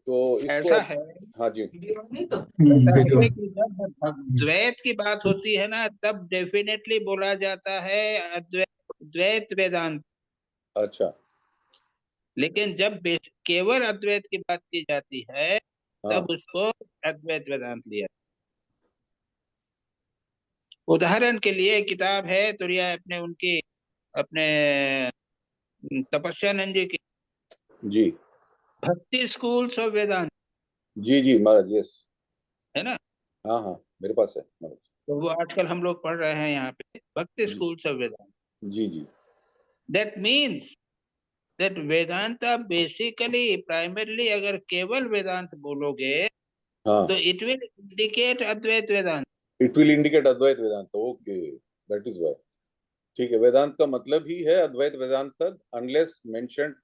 तो इसको ऐसा है। हाँ जी, ऐसा है कि जब द्वैत की बात होती है ना, तब डेफिनेटली बोला जाता है द्वैत वेदांत। अच्छा, लेकिन जब केवल अद्वैत की बात की जाती है हाँ, तब उसको अद्वैत वेदांत लिया। उदाहरण के लिए किताब है तो यह अपने उनकी अपने तपस्यानंद जी की जी भक्ति स्कूल्स ऑफ वेदांत, जी जी महाराज, यस, है ना। हाँ हाँ, मेरे पास है महाराज। तो वो आजकल हम लोग पढ़ रहे हैं यहाँ पे, भक्ति जी स्कूल्स ऑफ वेदांत। जी जी, that means that Vedanta basically primarily, अगर केवल वेदांत बोलोगे हाँ, तो it will indicate Advaita Vedanta. It will indicate Advaita Vedanta, okay, that is why. ठीक है, वेदांत का मतलब ही है Advaita Vedanta unless mentioned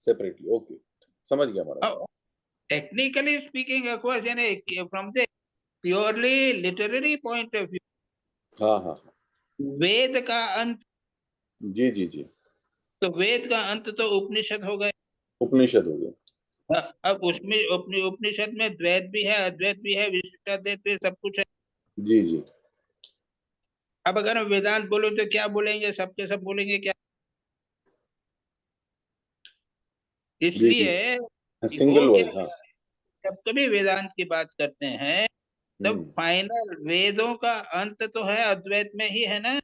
separately, okay, समझ गया Maharaj. Technically speaking of course, यानी from the purely literary point of view, हाँ हाँ, वेद का अंत, जी जी जी, तो वेद का अंत तो उपनिषद हो गए। उपनिषद हो गया। अब उसमें उपनिषद में द्वैत भी है, अद्वैत भी है, विशिष्टाद्वैत भी, सब कुछ है। जी जी, अब अगर हम वेदांत बोलो तो क्या बोलेंगे, सबके सब बोलेंगे क्या। इसलिए सिंगल वर्ड, हाँ, जब कभी वेदांत की बात करते हैं तब फाइनल वेदों का अंत तो है अद्वैत में ही, है ना।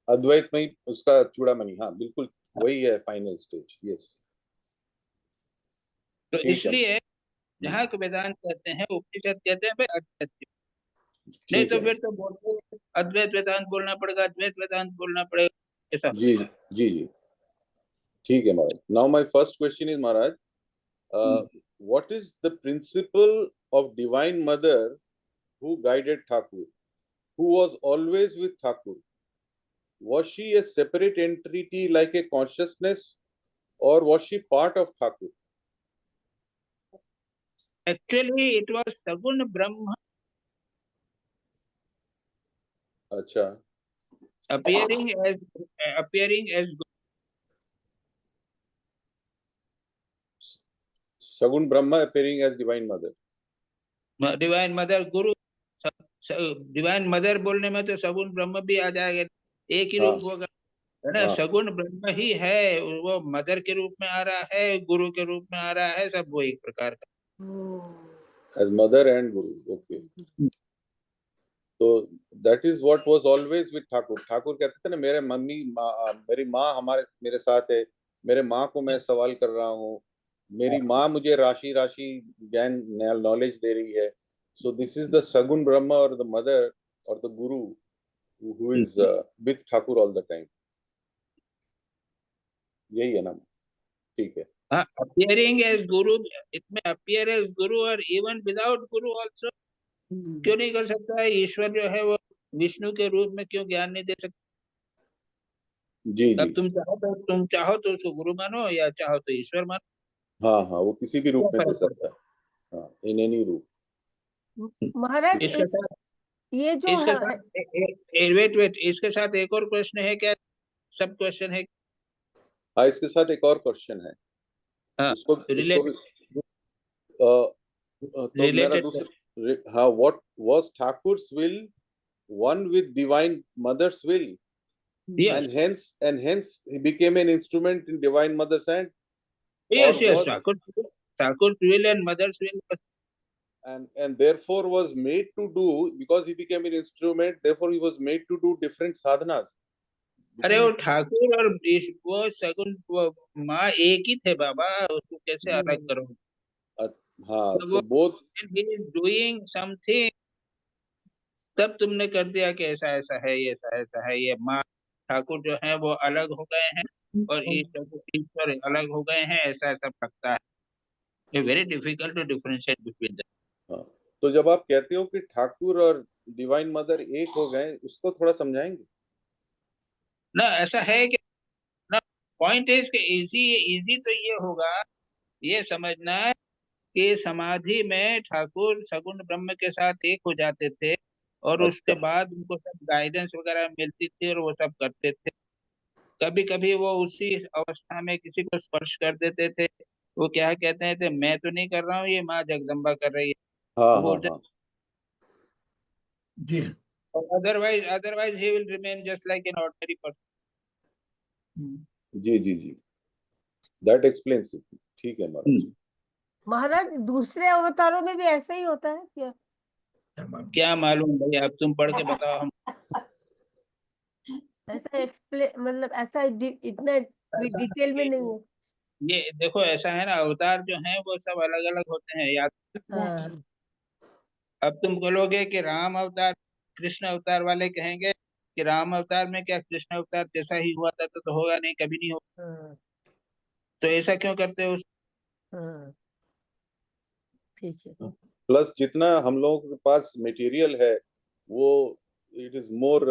अद्वैत में ही उसका चूड़ामणि, हाँ बिल्कुल वही है फाइनल स्टेज, यस। तो इसलिए जहाँ को वेदांत कहते हैं, उपनिषद कहते हैं भाई अद्वैत की। नहीं तो फिर तो बोलते हैं अद्वैत वेदांत बोलना पड़ेगा, अद्वैत वेदांत बोलना पड़ेगा, ऐसा। जी जी जी, ठीक है Maharaj. Now my first question is Maharaj, what is the principle of divine mother who guided Thakur, who was always with Thakur? Was she a separate entity like a consciousness, or was she part of Thakur? Actually, it was Sagun Brahma. अच्छा, appearing as Sagun Brahma appearing as divine mother. divine mother, Guru divine mother बोलने में तो सगुण ब्रह्म भी आ जाएगा, एक ही रूप होगा, है ना। सगुण ब्रह्म ही है, वो मदर के रूप में आ रहा है, गुरु के रूप में आ रहा है, सब वो एक प्रकार का। As mother and guru, okay. So that is what was always with Thakur. Thakur कहते थे ना, मेरे मेरी माँ मेरे साथ है, मेरे माँ को मैं सवाल कर रहा हूँ, मेरी माँ मुझे राशि ज्ञान नॉलेज दे रही है. So this is the Sagun Brahma or the mother or the guru who is with Thakur all the time. यही है ना, ठीक है. Appearing as guru, it may appear as guru or even without guru also. क्यों नहीं कर सकता है? ईश्वर जो है वो विष्णु के रूप में क्यों ज्ञान नहीं दे सकता? जी जी. अब तुम चाहो तो उसको गुरु मानो, या चाहो तो ईश्वर मानो. हाँ हाँ, वो किसी भी रूप में दे सकता है. हाँ, इन एनी रूप. महाराज ये जो वेट, इसके साथ एक और प्रश्न है क्या? सब क्वेश्चन है? हाँ, इसके साथ एक और क्वेश्चन है. उसको तो मेरा दूसरा, हाँ, what was Thakur's will one with divine mother's will? Yes. And hence he became an instrument in divine mother's hand. Yes. Thakur's will and mother's will. And therefore was made to do, because he became an instrument, therefore he was made to do different sadhanas. अरे वो ठाकुर और वो सगुन माँ एक ही थे बाबा, उसको कैसे अलग करो? हाँ, तो both doing something, तब तुमने कर दिया कि ऐसा ऐसा है, ये ऐसा है. ये माँ ठाकुर जो है वो अलग हो गए हैं और ईश्वर अलग हो गए हैं, ऐसा लगता है. Very difficult to differentiate between them. तो जब आप कहते हो कि ठाकुर और डिवाइन मदर एक हो गए, उसको थोड़ा समझाएंगे ना? ऐसा है कि ना, पॉइंट इज कि इजी तो ये होगा, ये समझना कि समाधि में ठाकुर सगुण ब्रह्म के साथ एक हो जाते थे और उसके बाद उनको सब गाइडेंस वगैरह मिलती थी और वो सब करते थे. कभी कभी वो उसी अवस्था में किसी को स्पर्श कर देते थे, वो क्या कहते थे, मैं तो नहीं कर रहा हूँ, ये माँ जगदम्बा कर रही है. हाँ. जी. otherwise he will remain just like an ordinary person. Ji. That explains it. ठीक है महाराज. महाराज दूसरे अवतारों में भी ऐसा ही होता है क्या? क्या मालूम भाई, अब तुम पढ़ के बताओ. हम ऐसा एक्सप्लेन, मतलब ऐसा इतना डिटेल में नहीं है. ये देखो, ऐसा है ना, अवतार जो हैं वो सब अलग अलग होते हैं, याद. अब तुम बोलोगे कि राम अवतार, कृष्ण अवतार वाले कहेंगे कि राम अवतार में क्या कृष्ण अवतार जैसा ही हुआ था, तो होगा नहीं, कभी नहीं होगा. तो ऐसा क्यों करते हो? ठीक है. प्लस जितना हम लोगों के पास मटेरियल है वो it is more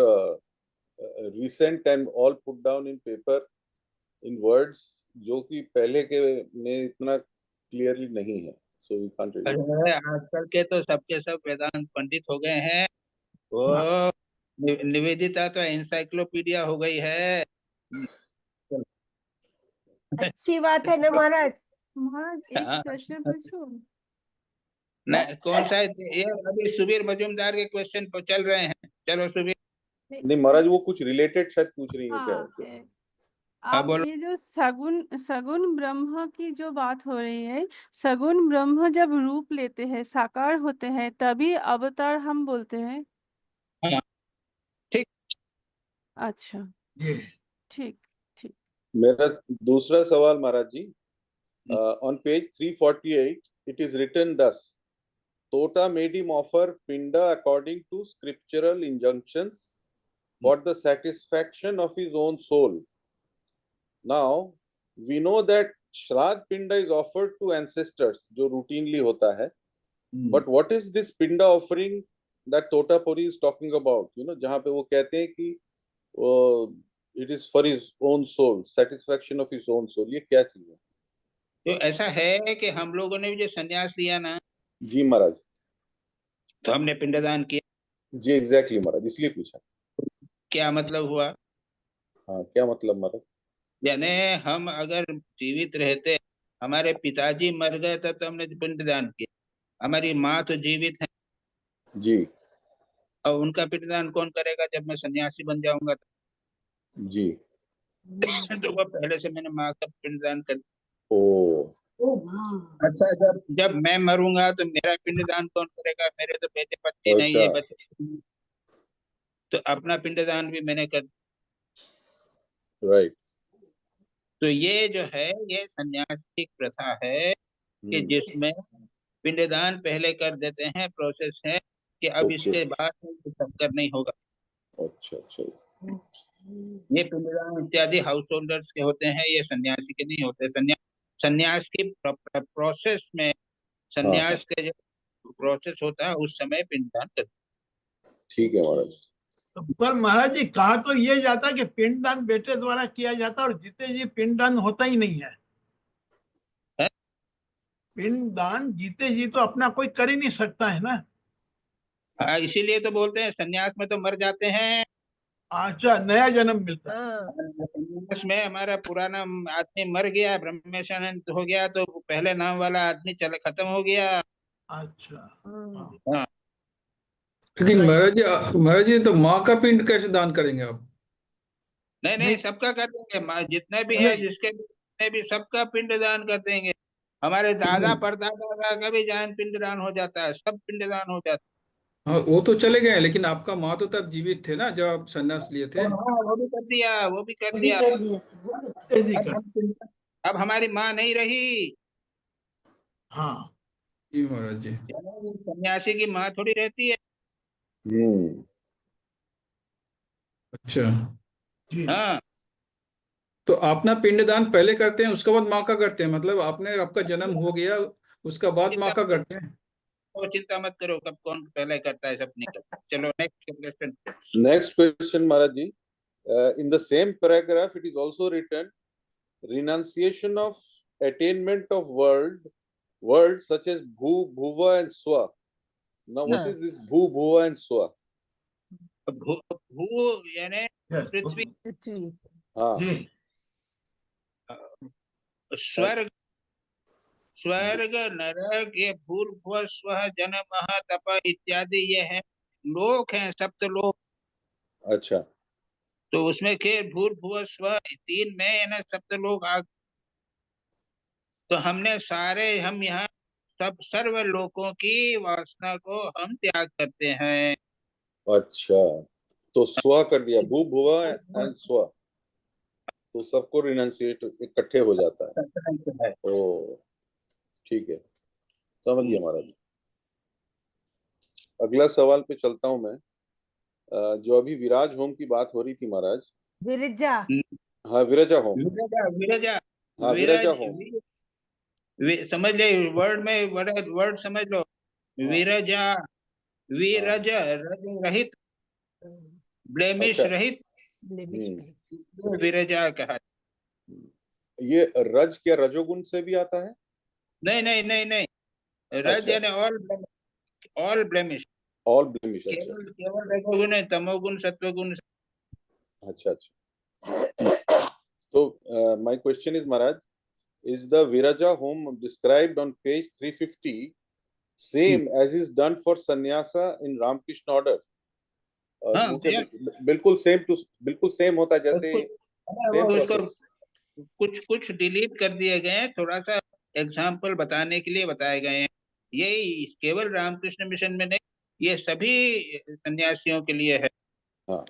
recent and all put down in paper in words, जो कि पहले के में इतना क्लियरली नहीं है. So we can't read. आजकल के तो सबके सब वेदांत पंडित हो गए हैं. वो निवेदिता तो एनसाइक्लोपीडिया हो गई है. अच्छी बात है ना महाराज. महाराज एक प्रश्न पूछूं? कौन सा? ये अभी सुबीर मजूमदार के क्वेश्चन चल रहे हैं. चलो सुबीर. नहीं महाराज, वो कुछ रिलेटेड शायद पूछ रही है. क्या आप ये जो सगुण ब्रह्म की जो बात हो रही है, सगुण ब्रह्म जब रूप लेते हैं, साकार होते हैं, तभी अवतार हम बोलते हैं. ठीक. अच्छा, ठीक. मेरा दूसरा सवाल महाराज जी, on page 348 it is written thus: Tota made him offer pinda according to scriptural injunctions for the satisfaction of his own soul. Now we know that Shraddh pinda is offered to ancestors, जो routinely होता है. But what is this pinda offering that Totapuri is talking about? You know, जहाँ पे वो कहते हैं कि it is for his own soul, satisfaction of his own soul. ये क्या चीज है? तो ऐसा है कि हम लोगों ने जो संन्यास लिया ना. जी महाराज. तो हमने पिंडदान किया. जी एग्जैक्टली महाराज, इसलिए पूछा. क्या मतलब हुआ? हाँ, क्या मतलब महाराज? यानी हम अगर जीवित रहते, हमारे पिताजी मर गए तो हमने पिंडदान किया, हमारी माँ तो जीवित है. जी. और उनका पिंडदान कौन करेगा जब मैं सन्यासी बन जाऊंगा? जी। तो वो पहले से मैंने माँ का पिंडदान कर। ओ अच्छा, जब मैं मरूंगा तो मेरा पिंडदान कौन करेगा? मेरे तो बेटे बच्चे नहीं है, अच्छा। बच्चे, तो अपना पिंडदान भी मैंने कर। राइट। तो ये जो है ये सन्यासी प्रथा है कि जिसमें पिंडदान पहले कर देते हैं, प्रोसेस है कि अब ओके। इसके बाद चक्कर नहीं होगा। अच्छा अच्छा। ये पिंडदान इत्यादि हाउस होल्डर्स के होते हैं, ये सन्यासी के नहीं होते। सन्यास की प्रोसेस में, हाँ हाँ, सन्यास के जो प्रोसेस होता है उस समय पिंडदान करते हैं। ठीक है महाराज। पर महाराज जी कहा तो ये जाता है कि पिंडदान बेटे द्वारा किया जाता है और जीते जी पिंडदान होता ही नहीं है। है? पिंडदान जीते जी तो अपना कोई कर ही नहीं सकता है ना। हाँ, इसीलिए तो बोलते हैं सन्यास में तो मर जाते हैं। अच्छा, नया जन्म मिलता है। सन्यास में हमारा पुराना आदमी मर गया, ब्रह्मेशानंद हो गया, तो पहले नाम वाला आदमी चल खत्म हो गया। अच्छा। हाँ। लेकिन महाराज जी तो माँ का पिंड कैसे दान करेंगे आप? नहीं नहीं, सबका कर देंगे, जितने भी है, जिसके जितने भी, सबका पिंडदान कर देंगे। हमारे दादा परदादा का भी जान पिंडदान हो जाता है, सब पिंडदान हो जाता हाँ वो तो चले गए, लेकिन आपका माँ तो तब जीवित थे ना जब आप संन्यास लिए थे। है। हाँ, वो भी कर दिया, वो भी कर दिया। अब हमारी माँ नहीं रही। हाँ जी महाराज जी। सन्यासी की माँ थोड़ी रहती है। अच्छा। हाँ, तो अपना पिंडदान पहले करते हैं, उसके बाद माँ का करते हैं, मतलब आपने आपका जन्म हो गया उसका बाद माँ का करते हैं। तो चिंता मत करो, कब कौन पहले करता है, सब नहीं करता। चलो next question. Next question Maharaj ji, in the same paragraph it is also written renunciation of attainment of words such as bhu, bhuva and swa. Now what is this bhu, bhuva and swa? भू यानी पृथ्वी, हाँ, स्वर्ग, स्वर्ग, नरक, ये भूर्भुव स्वः जन मह तप इत्यादि ये है लोक हैं, सप्तलोक। अच्छा। तो उसमें के भूर्भुव स्व तीन में है ना, सप्तलोक आग। तो हमने सारे, हम यहाँ सब सर्व लोकों की वासना को हम त्याग करते हैं। अच्छा, तो स्व कर दिया, भू भुवा एंड स्व, तो सबको रिनाउंसिएट इकट्ठे हो जाता है। ओ ठीक है, समझ गया महाराज। अगला सवाल पे चलता हूं मैं। जो अभी विराज होम की बात हो रही थी महाराज। विरजा। हाँ, विरजा होम। विरजा, हाँ, विरजा होम। समझ ले, वर्ड में वर्ड समझ लो। विरजा, वीरज, रज रहित, ब्लेमिश रहित, विरजा कहा। ये रज क्या रजोगुण से भी आता है? नहीं नहीं नहीं नहीं, रज यानी ऑल ब्लेमिश। All blemish. केवल केवल रजोगुण है, तमोगुण सत्वगुण। अच्छा अच्छा। तो my question is Maharaj, is the Viraja home described on page 350 same as is done for sannyasa in Ramakrishna order? बिल्कुल सेम होता है जैसे सेम प्रोसेस। कुछ डिलीट कर दिए गए हैं, थोड़ा सा एग्जाम्पल बताने के लिए बताए गए हैं। ये केवल रामकृष्ण मिशन में नहीं, ये सभी सन्यासियों के लिए है। हाँ,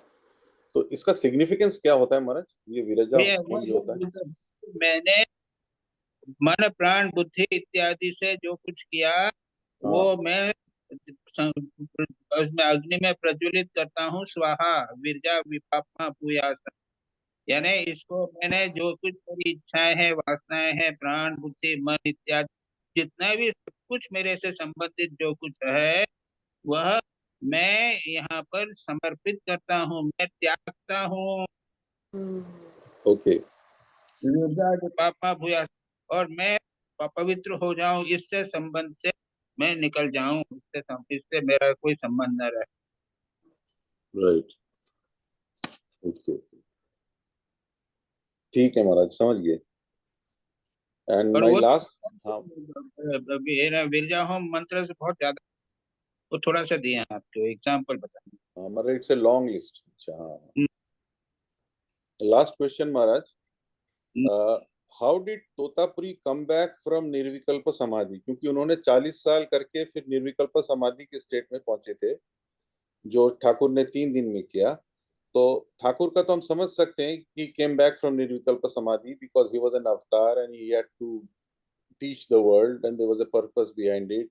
तो इसका सिग्निफिकेंस क्या होता है महाराज, ये विरजा होम जो होता है? मैंने मन प्राण बुद्धि इत्यादि से जो कुछ किया, वो मैं उसमें अग्नि में प्रज्वलित करता हूँ। स्वाहा विरजा विपापा भूयास, यानी इसको मैंने जो कुछ मेरी इच्छाएं हैं, वासनाएं हैं, प्राण बुद्धि मन इत्यादि जितना भी सब कुछ मेरे से संबंधित जो कुछ है, वह मैं यहाँ पर समर्पित करता हूँ, मैं त्यागता हूँ। ओके। पापा भूया, और मैं पवित्र हो जाऊं, इससे संबंध से मैं निकल जाऊं, इससे मेरा कोई संबंध न रहे। राइट, ओके, ठीक है महाराज, समझ गए। एंड माय लास्ट, हाँ, विरजा होम मंत्र से बहुत ज्यादा, वो थोड़ा सा दिए हैं आपको एग्जाम्पल बताने। महाराज इट्स ए लॉन्ग लिस्ट। अच्छा हाँ, last question Maharaj, how did Totapuri come back from nirvikalpa समाधि? क्योंकि उन्होंने 40 साल करके फिर निर्विकल्प समाधि के स्टेट में पहुंचे थे, जो ठाकुर ने 3 दिन में किया। तो ठाकुर का तो हम समझ सकते हैं कि came back from nirvikalpa samadhi because he was an avatar and he had to teach the world and there was a purpose behind it.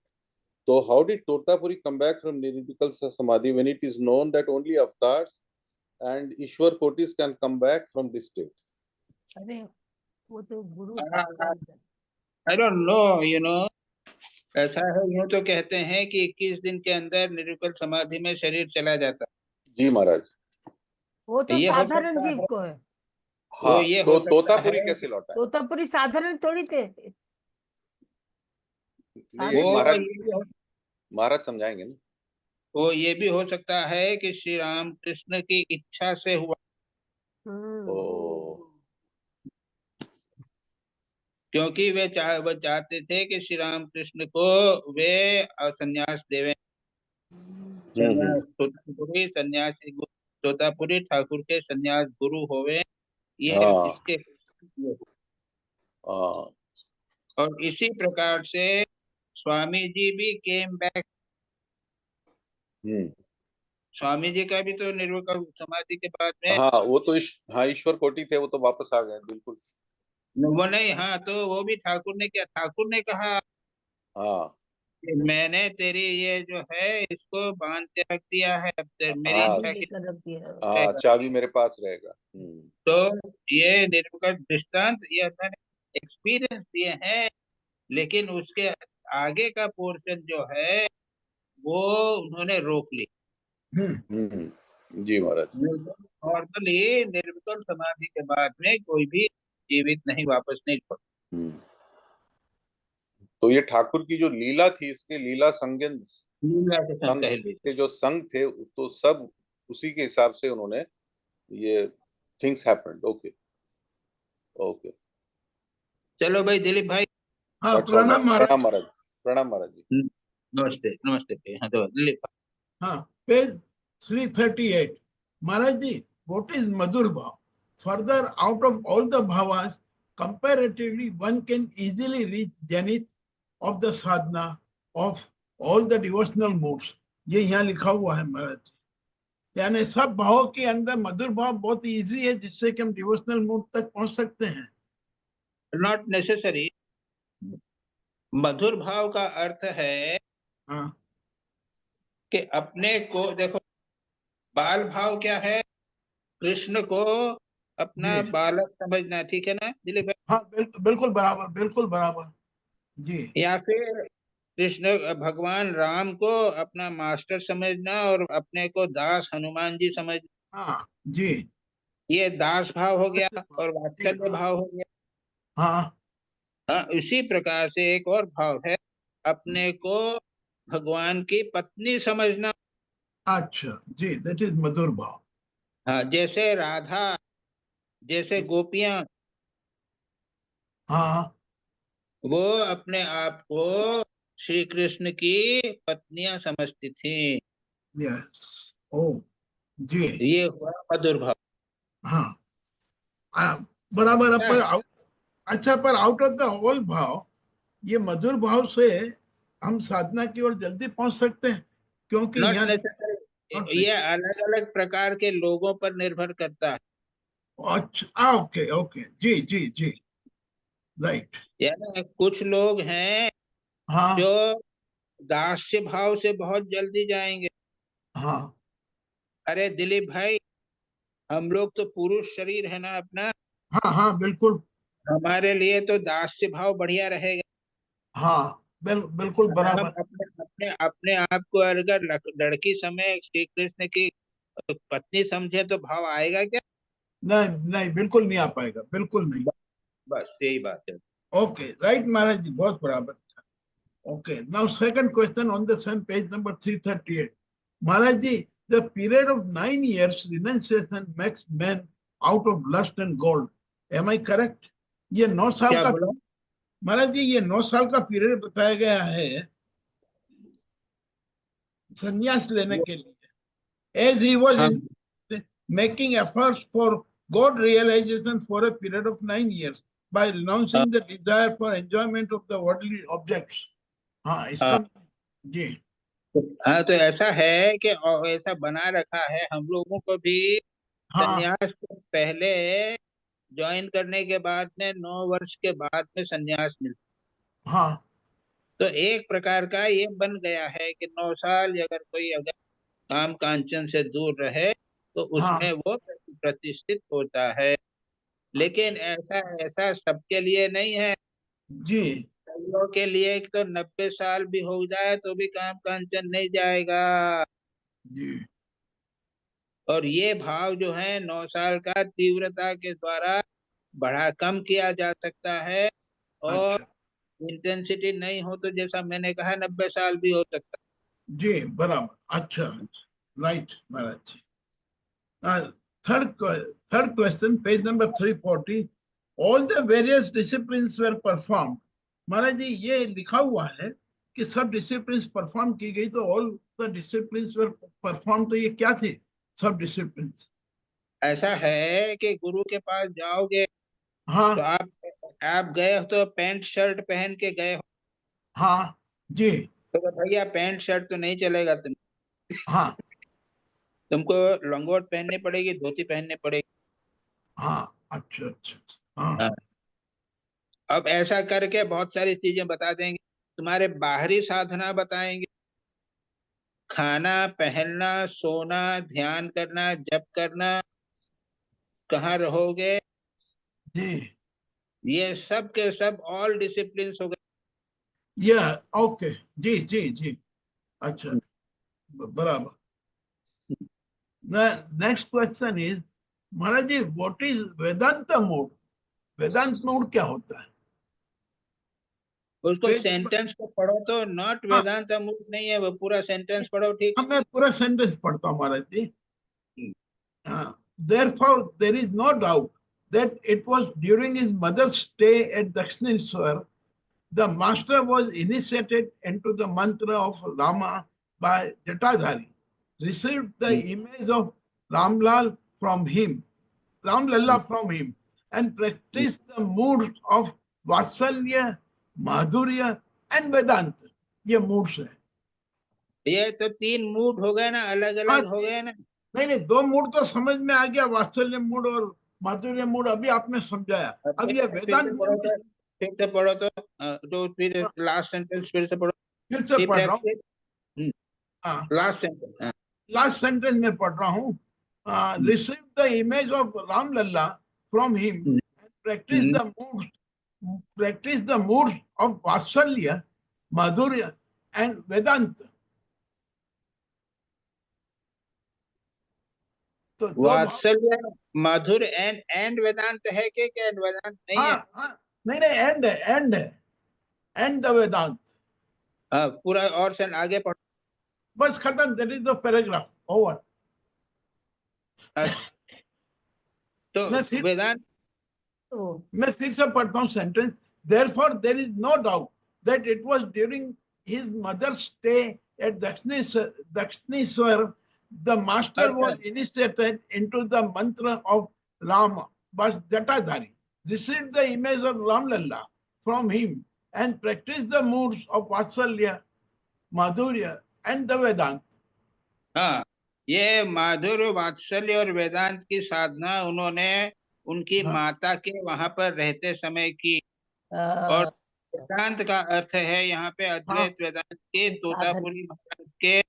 तो how did Totapuri come back from nirvikalpa samadhi when it is known that only avatars and Ishwar kotis can come back from this state? अरे वो तो guru I don't know, you know, ऐसा है, यूं तो कहते हैं कि 21 दिन के अंदर निर्विकल्प समाधि में शरीर चला जाता है। जी महाराज, वो तो ये हो साधारण सकता जीव है। को है। हाँ, ये तो हो सकता तोतापुरी है। कैसे लौटा? तोतापुरी साधारण थोड़ी थे। नहीं, वो महाराज ये भी हो- महाराज समझाएंगे ना। वो ये भी हो सकता है कि श्री राम कृष्ण की इच्छा से हुआ, ओ क्योंकि वो चाहते थे कि श्री राम कृष्ण को वे संन्यास देवे। तोतापुरी सन्यासी तोतापुरी ठाकुर के सन्यास गुरु होवे, ये हाँ इसके। हाँ और इसी प्रकार से स्वामी जी भी केम बैक। स्वामी जी का भी तो निर्विकल्प समाधि के बाद में, हाँ, वो तो हाँ ईश्वर कोटि थे, वो तो वापस आ गए बिल्कुल। वो नहीं, हाँ, तो वो भी ठाकुर ने क्या, ठाकुर ने कहा हाँ कि मैंने तेरी ये जो है इसको बांध के रख दिया है, अब मेरी हाँ इच्छा की हाँ, चाबी मेरे पास रहेगा। तो ये निर्विकल्प दृष्टांत ये उन्होंने एक्सपीरियंस दिए हैं, लेकिन उसके आगे का पोर्शन जो है वो उन्होंने रोक ली। जी महाराज। नॉर्मली निर्विकल्प समाधि के बाद में कोई भी जीवित नहीं, वापस नहीं लौटता। तो ये ठाकुर की जो लीला थी, इसके लीला संज्ञन के जो संघ थे, तो सब उसी के हिसाब से उन्होंने ये थिंग्स हैपेंड। ओके ओके, चलो भाई दिलीप भाई। हाँ, प्रणाम महाराज। प्रणाम महाराज। प्रणाम महाराज जी। नमस्ते नमस्ते। हाँ तो दिलीप भाई। हाँ, page 338 Maharaj ji, what is madhur bhav? Further, out of all the bhavas, comparatively one can easily reach zenith of the sadhana of all the devotional modes. ये यहाँ लिखा हुआ है महाराज जी, यानी सब भावों के अंदर मधुर भाव बहुत इजी है, जिससे कि हम डिवोशनल मूड तक पहुंच सकते हैं। Not necessary. मधुर भाव का अर्थ है कि अपने को देखो, बाल भाव क्या है? कृष्ण को अपना बालक समझना, ठीक है ना दिलीप भाई? हाँ बिल्कुल बराबर, बिल्कुल बराबर जी। या फिर कृष्ण भगवान राम को अपना मास्टर समझना और अपने को दास हनुमान जी समझना। हाँ जी, ये दास भाव हो गया और वात्सल्य भाव हो गया। हाँ, इसी प्रकार से एक और भाव है, अपने को भगवान की पत्नी समझना। अच्छा जी, दैट इज मधुर भाव। हाँ, जैसे राधा, जैसे गोपियां, हाँ, वो अपने आप को श्री कृष्ण की पत्नियां समझती थी। यस, ओ जी, ये हुआ मधुर भाव। हाँ बराबर। अच्छा, पर आउट ऑफ द ऑल भाव, ये मधुर भाव से हम साधना की ओर जल्दी पहुंच सकते हैं, क्योंकि नॉट नेसेसरी, ये अलग अलग प्रकार के लोगों पर निर्भर करता है। अच्छा, ओके ओके, जी जी जी, राइट। यानी कुछ लोग हैं जो दास्य भाव से बहुत जल्दी जाएंगे। हाँ अरे दिलीप भाई, हम लोग तो पुरुष शरीर है ना अपना। हाँ हाँ बिल्कुल, हमारे लिए तो दास्य भाव बढ़िया रहेगा। हाँ बिल्कुल हम बराबर। अपने अपने अपने आप को अगर लड़की समय श्री कृष्ण की पत्नी समझे तो भाव आएगा क्या? नहीं नहीं, बिल्कुल नहीं आ पाएगा, बिल्कुल नहीं। बस यही बात है। ओके, राइट महाराज जी, बहुत बराबर। Okay, now second question on the same page number 338 Maharaj ji, the period of 9 years renunciation makes men out of lust and gold, am I correct? ये 9 साल का महाराज जी, ये 9 साल का पीरियड बताया गया है संन्यास लेने के लिए। as he was हाँ making efforts for God realization for a period of 9 years by renouncing the desire for enjoyment of the worldly objects. हाँ इसका जी हाँ, तो ऐसा है कि ऐसा बना रखा है हम लोगों को भी। हाँ संन्यास को पहले ज्वाइन करने के बाद में 9 वर्ष के बाद में संन्यास मिलता। हाँ तो एक प्रकार का ये बन गया है कि 9 साल अगर कोई अगर काम कांचन से दूर रहे तो उसमें वो प्रतिष्ठित होता है। लेकिन ऐसा ऐसा सबके लिए नहीं है जी। कईयों के लिए तो 90 साल भी हो जाए तो भी काम कांचन नहीं जाएगा। जी और ये भाव जो है 9 साल का तीव्रता के द्वारा बढ़ा कम किया जा सकता है। और अच्छा इंटेंसिटी नहीं हो तो जैसा मैंने कहा 90 साल भी हो सकता है। जी बराबर। अच्छा right Maharaj ji. Third question, page number 340. All the various disciplines were performed. महाराज जी ये लिखा हुआ है कि सब डिसिप्लिन्स परफॉर्म की गई, तो all the disciplines were perform, तो ये क्या थे सब डिसिप्लिन्स? ऐसा है कि गुरु के पास जाओगे हाँ तो आप गए हो तो पैंट शर्ट पहन के गए हो। हाँ जी। तो भैया पैंट शर्ट तो नहीं चलेगा तुम। हाँ तुमको लंगोट पहननी पड़ेगी, धोती पहननी पड़ेगी। हाँ अच्छा अच्छा हाँ। अब ऐसा करके बहुत सारी चीजें बता देंगे, तुम्हारे बाहरी साधना बताएंगे, खाना पहनना सोना ध्यान करना जप करना, कहाँ रहोगे, जी ये सब के सब ऑल डिसिप्लिन हो गए। या ओके जी जी जी अच्छा बराबर। Next question is Maharaj ji what is Vedanta mode? Vedanta mode क्या होता है? उसको सेंटेंस को पढ़ो तो नॉट वेदांत मूड नहीं है, वो पूरा सेंटेंस पढ़ो। ठीक है मैं पूरा सेंटेंस पढ़ता हूँ महाराज जी। Therefore, there is no doubt that it was during his mother's stay at Dakshineswar, the master was initiated into the mantra of Rama by Jatadhari, received the image of Ramlal from him, Ramlalla from him, and practiced the moods of Vatsalya, Madhurya, and Vedanta. ये moods है। ये तो 3 मूड हो गए ना, अलग अलग हो गए ना। नहीं 2 मूड तो समझ में आ गया, वात्सल्य मूड और माधुर्य मूड अभी आपने समझाया। अब ये वेदांत मूड फिर से पढ़ो तो फिर लास्ट सेंटेंस फिर से पढ़ो। फिर से पढ़ रहा हूँ। लास्ट सेंटेंस में पढ़ रहा हूँ। Receive the image of Ram Lalla from him and practice the moods of वात्सल्य माधुर्य एंड वेदांत। तो वात्सल्य माधुर एंड वेदांत है कि क्या वेदांत नहीं है? हाँ, नहीं एंड द वेदांत। पूरा और से आगे पढ़ो, बस खत्म। That is the paragraph over. तो वेदांत मैं फिर से पढ़ता हूँ sentence. Therefore, there is no doubt that it was during his mother's stay at Dakshineswar, the master was initiated into the mantra of Rama by Jatadhari, received the image of Ramlalla from him, and practiced the moods of Vatsalya, Madhurya, and the Vedanta. हाँ, ये माधुर्य वात्सल्य और वेदांत की साधना उन्होंने उनकी माता के वहां पर रहते समय की। और वेदांत का अर्थ है यहाँ पे अद्वैत वेदांत के तोतापुरी महाराज के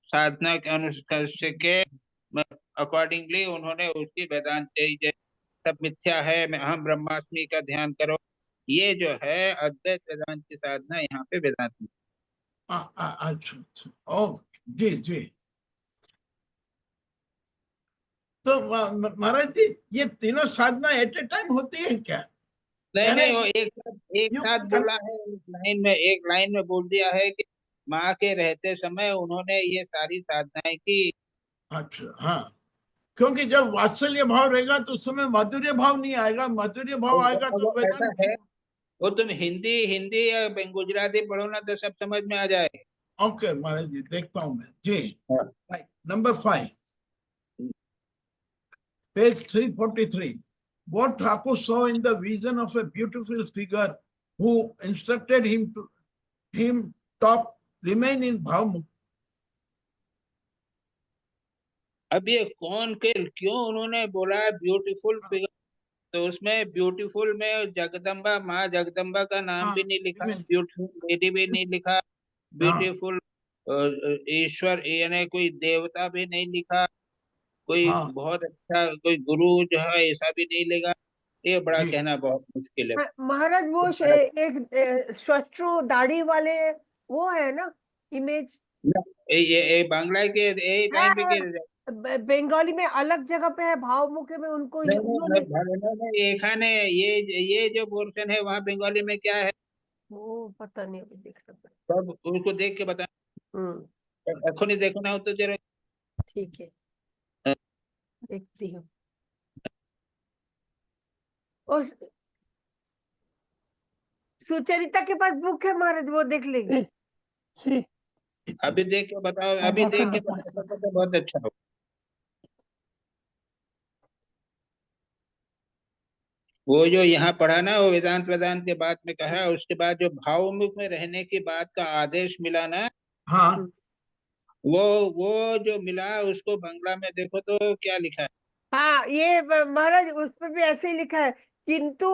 साधना के अनुसार के अकॉर्डिंगली उन्होंने उसकी वेदांत सब मिथ्या है, हम ब्रह्मास्मि का ध्यान करो, ये जो है अद्वैत वेदांत की साधना यहाँ पे वेदांत में। अच्छा जी जी। तो महाराज जी ये तीनों साधना एट ए टाइम होती है क्या? नहीं वो एक साथ बोला है, एक लाइन में बोल दिया है कि माँ के रहते समय उन्होंने ये सारी साधनाएं की। अच्छा हाँ, क्योंकि जब वात्सल्य भाव रहेगा तो उस समय माधुर्य भाव नहीं आएगा, माधुर्य भाव आएगा तो वेदांत है। वो तुम हिंदी या गुजराती पढ़ो ना तो सब समझ में आ जाए। ओके महाराज जी देखता हूँ मैं जी। Number 5 page 343. What Thakur saw in the vision of a beautiful figure who instructed him top remain in bhavmukti. अब ये कौन के क्यों उन्होंने बोला ब्यूटीफुल फिगर, तो उसमें ब्यूटीफुल में जगदम्बा, माँ जगदम्बा का नाम भी नहीं लिखा, ब्यूटीफुल लेडी भी नहीं लिखा, ब्यूटीफुल ईश्वर यानी कोई देवता भी नहीं लिखा, कोई बहुत अच्छा कोई गुरु जो है ऐसा भी नहीं लिखा। ये बड़ा कहना बहुत मुश्किल है महाराज। वो एक श्वश्रु दाढ़ी वाले वो है ना इमेज, ये बांग्ला के टाइम पे बंगाली में अलग जगह पे है, भावमुख में उनको एखाने ये जो पोर्शन है वहाँ बंगाली में क्या है वो पता नहीं, अभी देख रहा तब उसको देख के बता। नहीं देखना हो तो जरा ठीक है, देखती हूँ। और सुचरिता के पास बुक है महाराज, वो देख लेंगे। अभी देख के बताओ, अभी देख के बता सको तो बहुत अच्छा हो। वो जो यहाँ पढ़ा ना वो वेदांत के बाद में कहा, उसके बाद जो भावमुख में रहने की बात का आदेश मिला ना, हाँ वो जो मिला उसको बांग्ला में देखो तो क्या लिखा है। हाँ ये महाराज उस पर भी ऐसे ही लिखा है, किंतु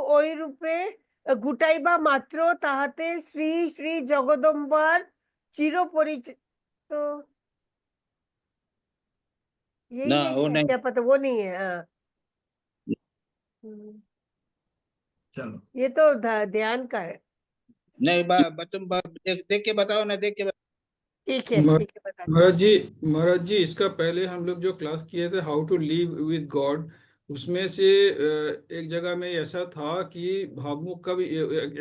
ओई रूपे गुटाइबा मात्रो ताहाते श्री श्री जगदम्बार चिरो परिचित। तो यही है वो नहीं, क्या पता, वो नहीं है। हाँ चलो ये तो ध्यान का है। नहीं तुम देख के बताओ ना, देख के ठीक है बता। महाराज जी इसका पहले हम लोग जो क्लास किए थे how to live with God, उसमें से एक जगह में ऐसा था कि भावमुख का भी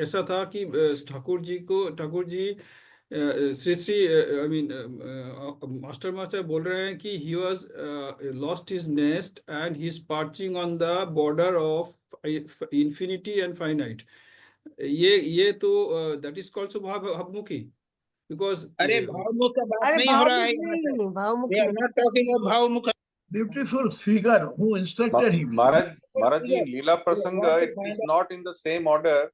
ऐसा था कि Thakur ji Shri I mean master बोल रहे हैं कि he was lost his nest and he is perching on the border of infinity and finite. ये तो दैट इज कॉल्ड भावमुखी, बिकॉज अरे भावमुख का बात नहीं हो रहा है यहाँ पे, भावमुख beautiful figure who instructed him. Maharaj ji, Leela Prasanga, it is not in the same order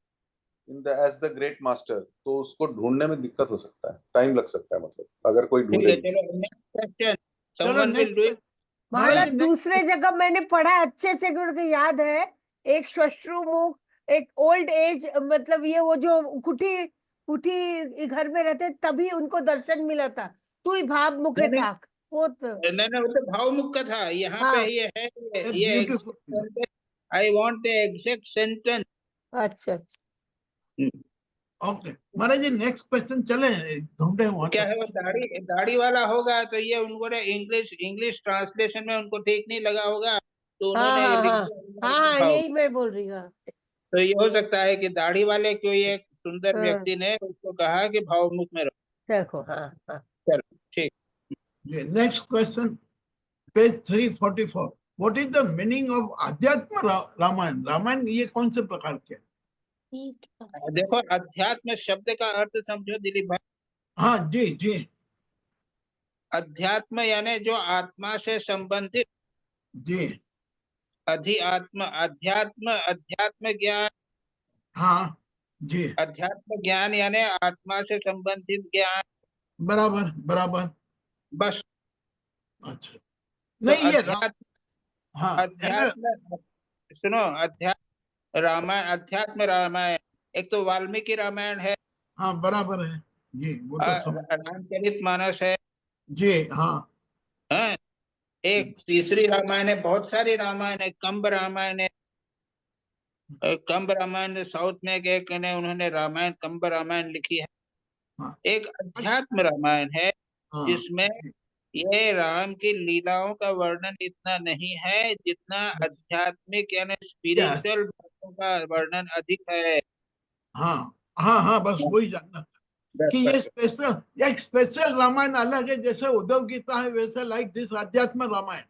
as the great master, तो उसको ढूंढने में दिक्कत हो सकता है, टाइम लग सकता है, मतलब अगर कोई ढूंढे। महाराज दूसरे जगह मैंने पढ़ा अच्छे से, क्योंकि याद है एक श्वश्रु मुख, एक ओल्ड एज, मतलब ये वो जो कुटी घर में रहते तभी उनको दर्शन मिला था, तू ही भाव मुखे था वो तो नहीं वो तो भावमुख का था। यहाँ पे ये है ये I want the exact sentence. अच्छा ओके महाराज जी नेक्स्ट क्वेश्चन चले, ढूंढे क्या है वो दाढ़ी वाला होगा तो ये उनको इंग्लिश ट्रांसलेशन में उनको ठीक नहीं लगा होगा तो उन्होंने यही मैं बोल रही हूँ। तो ये हो सकता है कि दाढ़ी वाले कोई एक सुंदर व्यक्ति ने उसको कहा कि भावमुख में रखो। चलो ठीक। Next question, page 344. What is the meaning of अध्यात्म रामायण? रामायण ये कौन से प्रकार के? देखो अध्यात्म शब्द का अर्थ समझो दिलीप भाई। हाँ जी। अध्यात्म यानी जो आत्मा से संबंधित जी, अध्यात्म ज्ञान। हाँ जी, अध्यात्म ज्ञान यानी आत्मा से संबंधित ज्ञान। बराबर बस। अच्छा नहीं ये सुनो अध्यात्म रामायण एक तो वाल्मीकि रामायण है। हाँ बराबर है जी, वो तो रामचरितमानस है जी। हाँ एक तीसरी रामायण है, बहुत सारी रामायण है, कंब रामायण है। कंब रामायण साउथ में एक ने उन्होंने रामायण कंब रामायण लिखी है। एक अध्यात्म रामायण है जिसमें ये राम की लीलाओं का वर्णन इतना नहीं है जितना आध्यात्मिक यानी स्पिरिचुअल बातों का वर्णन अधिक है। हाँ बस वही जानना था कि ये एक स्पेशल रामायण अलग है, जैसे उद्धव गीता है वैसे लाइक दिस अध्यात्म रामायण।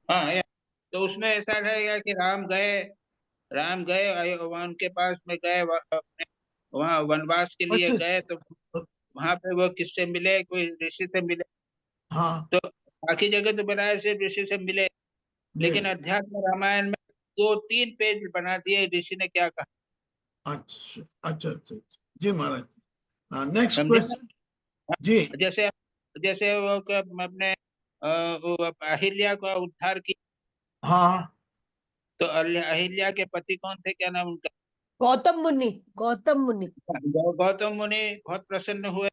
हाँ तो उसमें ऐसा रहेगा कि राम गए उनके पास में गए, वहाँ वनवास के लिए गए तो वहां पे वो किससे मिले, कोई ऋषि से मिले। तो बाकी जगह तो बनाया सिर्फ ऋषि से मिले, लेकिन अध्यात्म रामायण में 2-3 पेज बना दिए ऋषि ने क्या कहा। अच्छा अच्छा अच्छा, जी महाराज। नेक्स्ट समझे? क्वेश्चन जी। जैसे जैसे वो अपने वो अहिल्या का उद्धार की। हाँ, तो अहिल्या के पति कौन थे, क्या नाम उनका? गौतम मुनि। गौतम मुनि। गौतम मुनि बहुत प्रसन्न हुए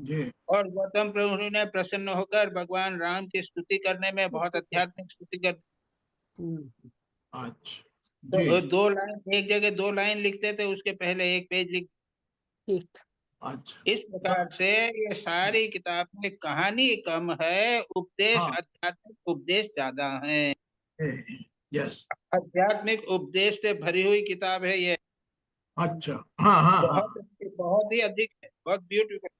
जी। और गौतम मुनि ने प्रसन्न होकर भगवान राम की स्तुति करने में बहुत आध्यात्मिक स्तुति कर। अच्छा तो जी। 2 लाइन, एक जगह 2 लाइन लिखते थे, उसके पहले 1 पेज लिख। ठीक। अच्छा, इस प्रकार से ये सारी किताब में कहानी कम है, उपदेश हाँ। आध्यात्मिक उपदेश ज्यादा है। यस। आध्यात्मिक उपदेश से भरी हुई किताब है ये। अच्छा, हाँ हाँ हाँ। बहुत ही अधिक है, बहुत ब्यूटीफुल।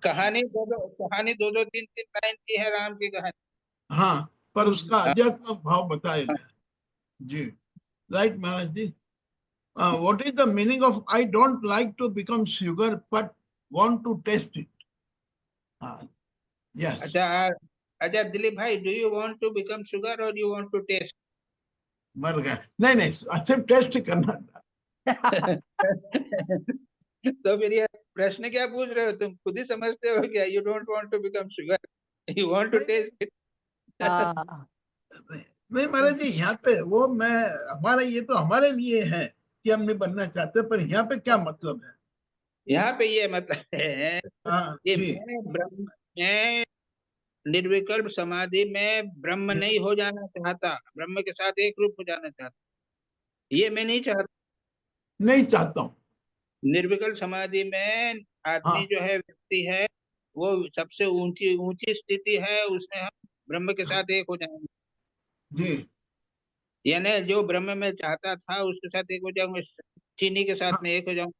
कहानी दो 3-3 लाइन की है राम की कहानी। हाँ, पर उसका आध्यात्मिक भाव बताया गया। जी, right Maharaj ji. What is the meaning of I don't like to become sugar but want to taste it? Yes. अच्छा दिलीप भाई, do you want to become sugar और यू वांट टू टेस्ट? मर गया। नहीं, सिर्फ टेस्ट करना। तो फिर ये प्रश्न क्या पूछ रहे हो, तुम खुद ही समझते हो क्या? You don't want to become sugar, you want to taste it. नहीं महाराज जी, यहाँ पे वो मैं हमारा ये तो हमारे लिए है कि हम नहीं बनना चाहते, पर यहाँ पे क्या मतलब है? यहाँ पे ये मतलब है कि मैं निर्विकल्प समाधि में ब्रह्म नहीं हो जाना चाहता, ब्रह्म के साथ एक रूप हो जाना चाहता। ये मैं नहीं चाहता हूँ। निर्विकल्प समाधि में आदमी जो है, व्यक्ति है, वो सबसे ऊंची स्थिति है, उसमें हम ब्रह्म के साथ एक हो जाएंगे। जी। यानी जो ब्रह्म में चाहता था उसके साथ एक हो जाऊंगा, चीनी के साथ में एक हो जाऊंगा।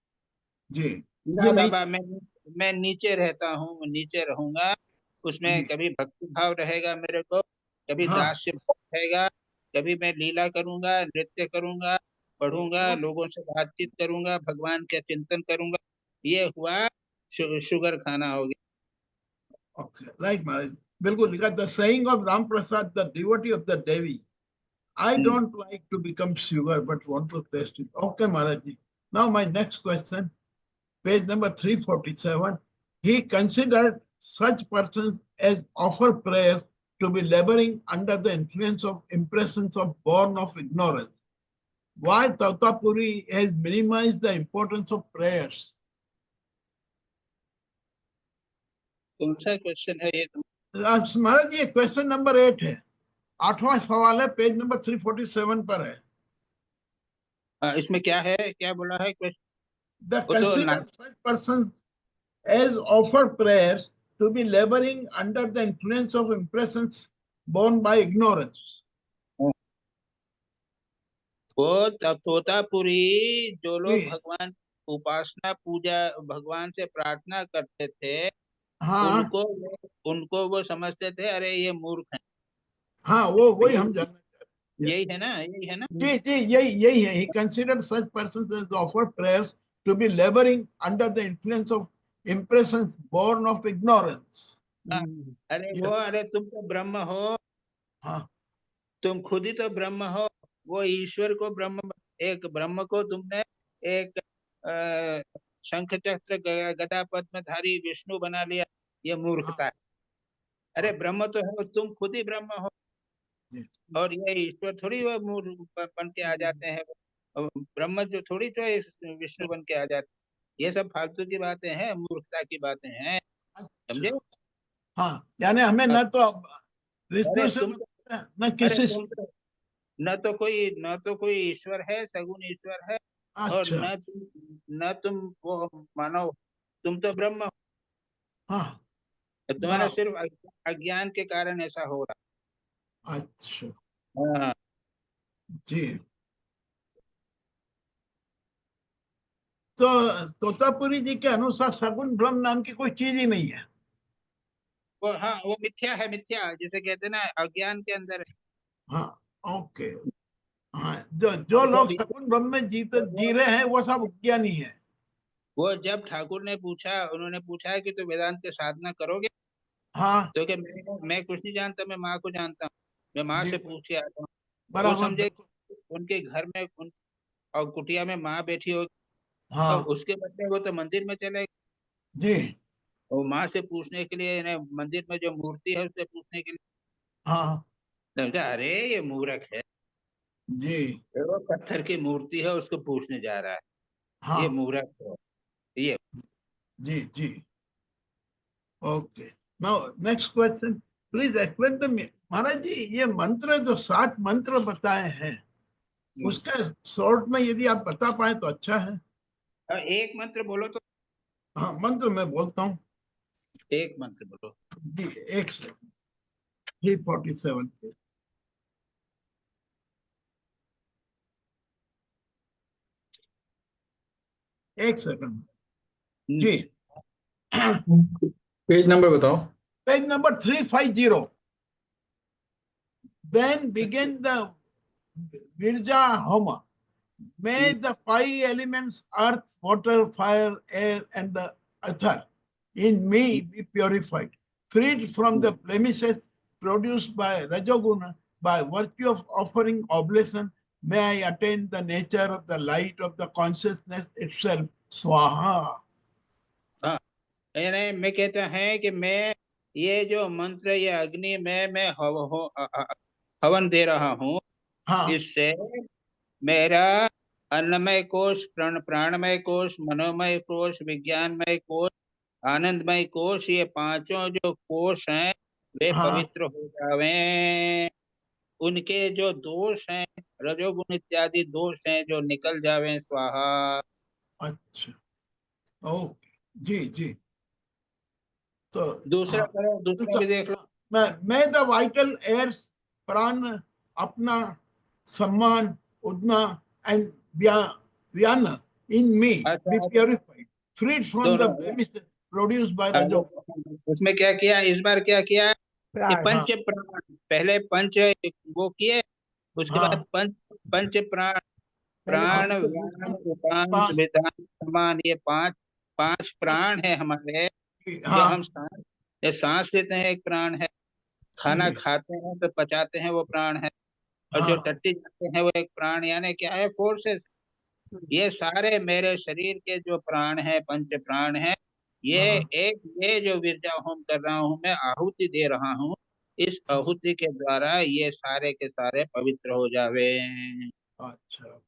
जी। ना बाबा, मैं नीचे रहता हूँ, नीचे रहूंगा, उसमें कभी भक्ति भाव रहेगा मेरे को, कभी दास्य भाव रहेगा, कभी मैं लीला करूंगा, नृत्य करूंगा, पढ़ूंगा, लोगों से बातचीत करूंगा, भगवान का चिंतन करूंगा। ये हुआ शुगर खाना हो गया। राइट महाराज, बिल्कुल लिखा। The saying of Ram Prasad, the devotee of the Devi, I don't like to become sugar but want to taste it. Okay Maharaj ji. Now my next question, page number 347. He considered such persons as offer prayers to be laboring under the influence of impressions of born of ignorance. Why Tautapuri has minimized the importance of prayers? कौन सा क्वेश्चन है ये? महाराज जी, क्वेश्चन नंबर 8 है, 8वां सवाल है, पेज नंबर 347 पर है। इसमें क्या है, क्या बोला है question? The considered such persons as offer prayers to be laboring under the influence of impressions born by ignorance. वो तोतापुरी जो लोग भगवान उपासना पूजा भगवान से प्रार्थना करते थे, उनको वो समझते थे अरे ये मूर्ख हैं। हाँ, वो वही हम जानना चाहते हैं। यही है ना, यही है ना। जी, यही है। He considered such persons as offer prayers to be laboring under the influence of impressions born of ignorance. अरे तुम तो ब्रह्म हो। हाँ, तुम खुद ही तो ब्रह्म हो। वो ईश्वर को एक ब्रह्म को तुमने एक शंख चक्र गदा पद्मधारी विष्णु बना लिया, ये मूर्खता है। अरे ब्रह्म तो है, तुम खुद ही ब्रह्म हो, और ये ईश्वर थोड़ी वो मूर्ख बन के आ जाते हैं, ब्रह्म जो थोड़ी तो विष्णु बन के आ जाते। ये सब फालतू की बातें हैं, मूर्खता की बातें हैं, समझे? हाँ, यानी हमें न तो विष्णु से न किसी से, न तो कोई ईश्वर है, सगुण ईश्वर है। और न तुम वो मानो, तुम तो ब्रह्म हो। हाँ, तुम्हारा सिर्फ अज्ञान के कारण ऐसा हो रहा। अच्छा। हाँ जी। तो तोतापुरी जी के अनुसार सगुण ब्रह्म नाम की कोई चीज ही नहीं है। वो मिथ्या है, मिथ्या जिसे कहते हैं ना, अज्ञान के अंदर है। हाँ, ओके। हाँ, जो लोग सगुण ब्रह्म में जी रहे हैं वो सब अज्ञानी है। वो जब ठाकुर ने पूछा, उन्होंने पूछा है कि तो वेदांत की साधना करोगे? हाँ तो क्या मैं कुछ नहीं जानता, मैं माँ को जानता हूँ, मैं माँ जी से पूछ के आता हूँ। वो बराबर समझे बिल्कुल। उनके घर में और कुटिया में माँ बैठी होगी, तो हाँ उसके बदले वो तो मंदिर में चले, जी वो माँ से पूछने के लिए ना, मंदिर में जो मूर्ति है उससे पूछने के लिए। हाँ समझा, अरे ये मूर्ख है, जी वो पत्थर की मूर्ति है उसको पूछने जा रहा है, ये हाँ मूर्ख है ये। जी जी okay. Now next question, please explain the Maharaj ji, ये मंत्र जो 7 मंत्र बताए हैं उसका शॉर्ट में यदि आप बता पाए तो अच्छा है। एक मंत्र बोलो तो। हाँ मंत्र मैं बोलता हूँ एक मंत्र बोलो जी। एक सेकंड, 347 पे। एक सेकंड जी। पेज नंबर बताओ। Page number 350। Then begin the Virja Homa. May the 5 elements earth, water, fire, air, and the ether in me be purified, freed from the blemishes produced by Rajoguna. By virtue of offering oblation, may I attain the nature of the light of the consciousness itself. Swaha. हाँ, मैं कहता है कि मैं ये जो मंत्र, ये अग्नि में मैं हवन दे रहा हूँ, हाँ इससे मेरा अन्नमय कोश, प्राणमय कोश, मनोमय कोश, विज्ञानमय कोश, आनंदमय कोश, ये पांचों जो कोश हैं वे हाँ पवित्र हो जावे। उनके जो दोष हैं, रजोगुण इत्यादि दोष हैं, जो निकल जावे। स्वाहा। अच्छा ओके जी जी। तो दूसरा हाँ करो, दूसरा भी देख लो। मैं द वाइटल एयर्स, प्राण, अपना, सम्मान, उदना एंड व्यान इन मी बी अच्छा, प्योरिफाइड, फ्रीड फ्रॉम द दोनों ब्लेमिशेस प्रोड्यूस्ड बाय हाँ, रजो। उसमें क्या किया इस बार, क्या किया कि प्राण। हाँ पंच प्राण, पहले पंच वो किए, उसके बाद हाँ पंच पंच प्राण, पहले हाँ प्राण, पंचभूत। व्यान, उपान, पांच विधान, समान, ये पांच पांच प्राण है हमारे। जो हम हाँ सांस, ये सांस लेते हैं एक प्राण है, खाना जी खाते हैं तो पचाते हैं वो प्राण है, और जो हाँ टट्टी जाते हैं वो एक प्राण, यानी क्या है, फोर्सेस। ये सारे मेरे शरीर के जो प्राण है, पंच प्राण है, ये हाँ ये जो विरजा होम कर रहा हूँ मैं, आहुति दे रहा हूँ, इस आहुति के द्वारा ये सारे के सारे पवित्र हो जावे। अच्छा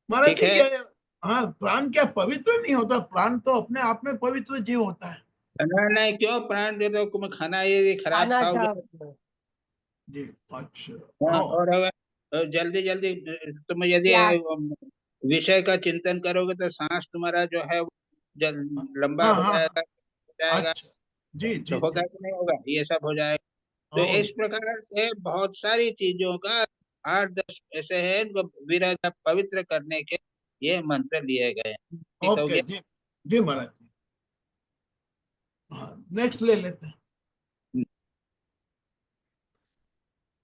महाराज ठीक जी है। ये, हाँ प्राण क्या पवित्र नहीं होता? प्राण तो अपने आप में पवित्र जीव होता है। नहीं नहीं, क्यों प्राण दे दो, तुम खाना ये खराब खाना था। खाओगे। जी अच्छा हाँ, हाँ और जल्दी जल्दी तुम यदि क्या? विषय का चिंतन करोगे तो सांस तुम्हारा जो है वो लंबा हाँ हो हाँ हाँ, जाएगा, अच्छा जी तो जी होगा जी कि नहीं होगा, ये सब हो जाएगा। तो ओ इस प्रकार से बहुत सारी चीजों का 8-10 ऐसे हैं इनको विरजा पवित्र करने के ये मंत्र लिए गए हैं। ठीक हो ओके गया। जी जी महाराज जी। हाँ नेक्स्ट ले लेते हैं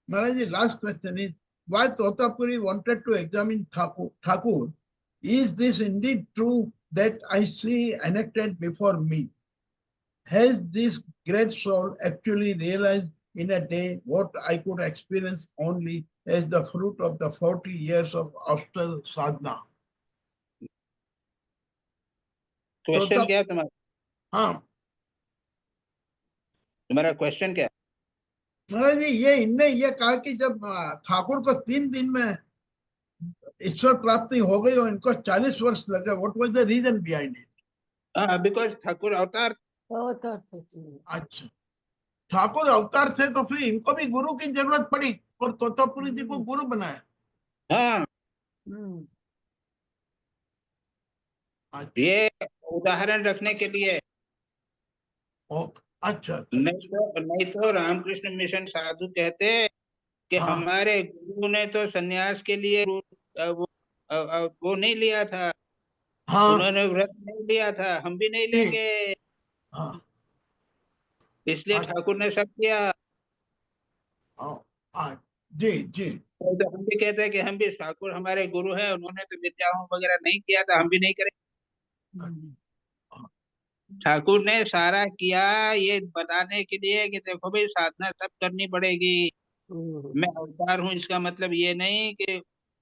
Maharaj ji. Last question is, why Totapuri wanted to examine Thakur, is this indeed true that I see enacted before me? Has this great soul actually realized in a day what I could experience only as the fruit of the 40 years of austere sadhana? तो क्वेश्चन तब क्या है तुम्हारा? हाँ तुम्हारा क्वेश्चन क्या है? महाराज जी, ये इनने ये कहा कि जब ठाकुर को 3 दिन में ईश्वर प्राप्ति हो गई और इनको 40 वर्ष लगे, what was the reason behind it? हाँ, बिकॉज ठाकुर अवतार। अच्छा ठाकुर अवतार थे तो फिर इनको भी गुरु की जरूरत पड़ी और तोतापुरी जी को गुरु बनाया। हाँ, अच्छा ये उदाहरण रखने के लिए। अच्छा अच्छा नहीं तो रामकृष्ण मिशन साधु कहते कि हाँ हमारे गुरु ने तो सन्यास के लिए वो नहीं लिया था, हाँ उन्होंने व्रत नहीं लिया था, हम भी नहीं जी लेंगे, हाँ इसलिए अच्छा ठाकुर ने सब किया। हाँ, हाँ, जी जी तो हम भी कहते हैं कि हम भी, ठाकुर हमारे गुरु हैं, उन्होंने तो विद्याओं वगैरह नहीं किया था, हम भी नहीं करेंगे। हाँ, ठाकुर ने सारा किया ये बताने के लिए कि देखो भाई साधना सब करनी पड़ेगी। मैं अवतार हूँ इसका मतलब ये नहीं कि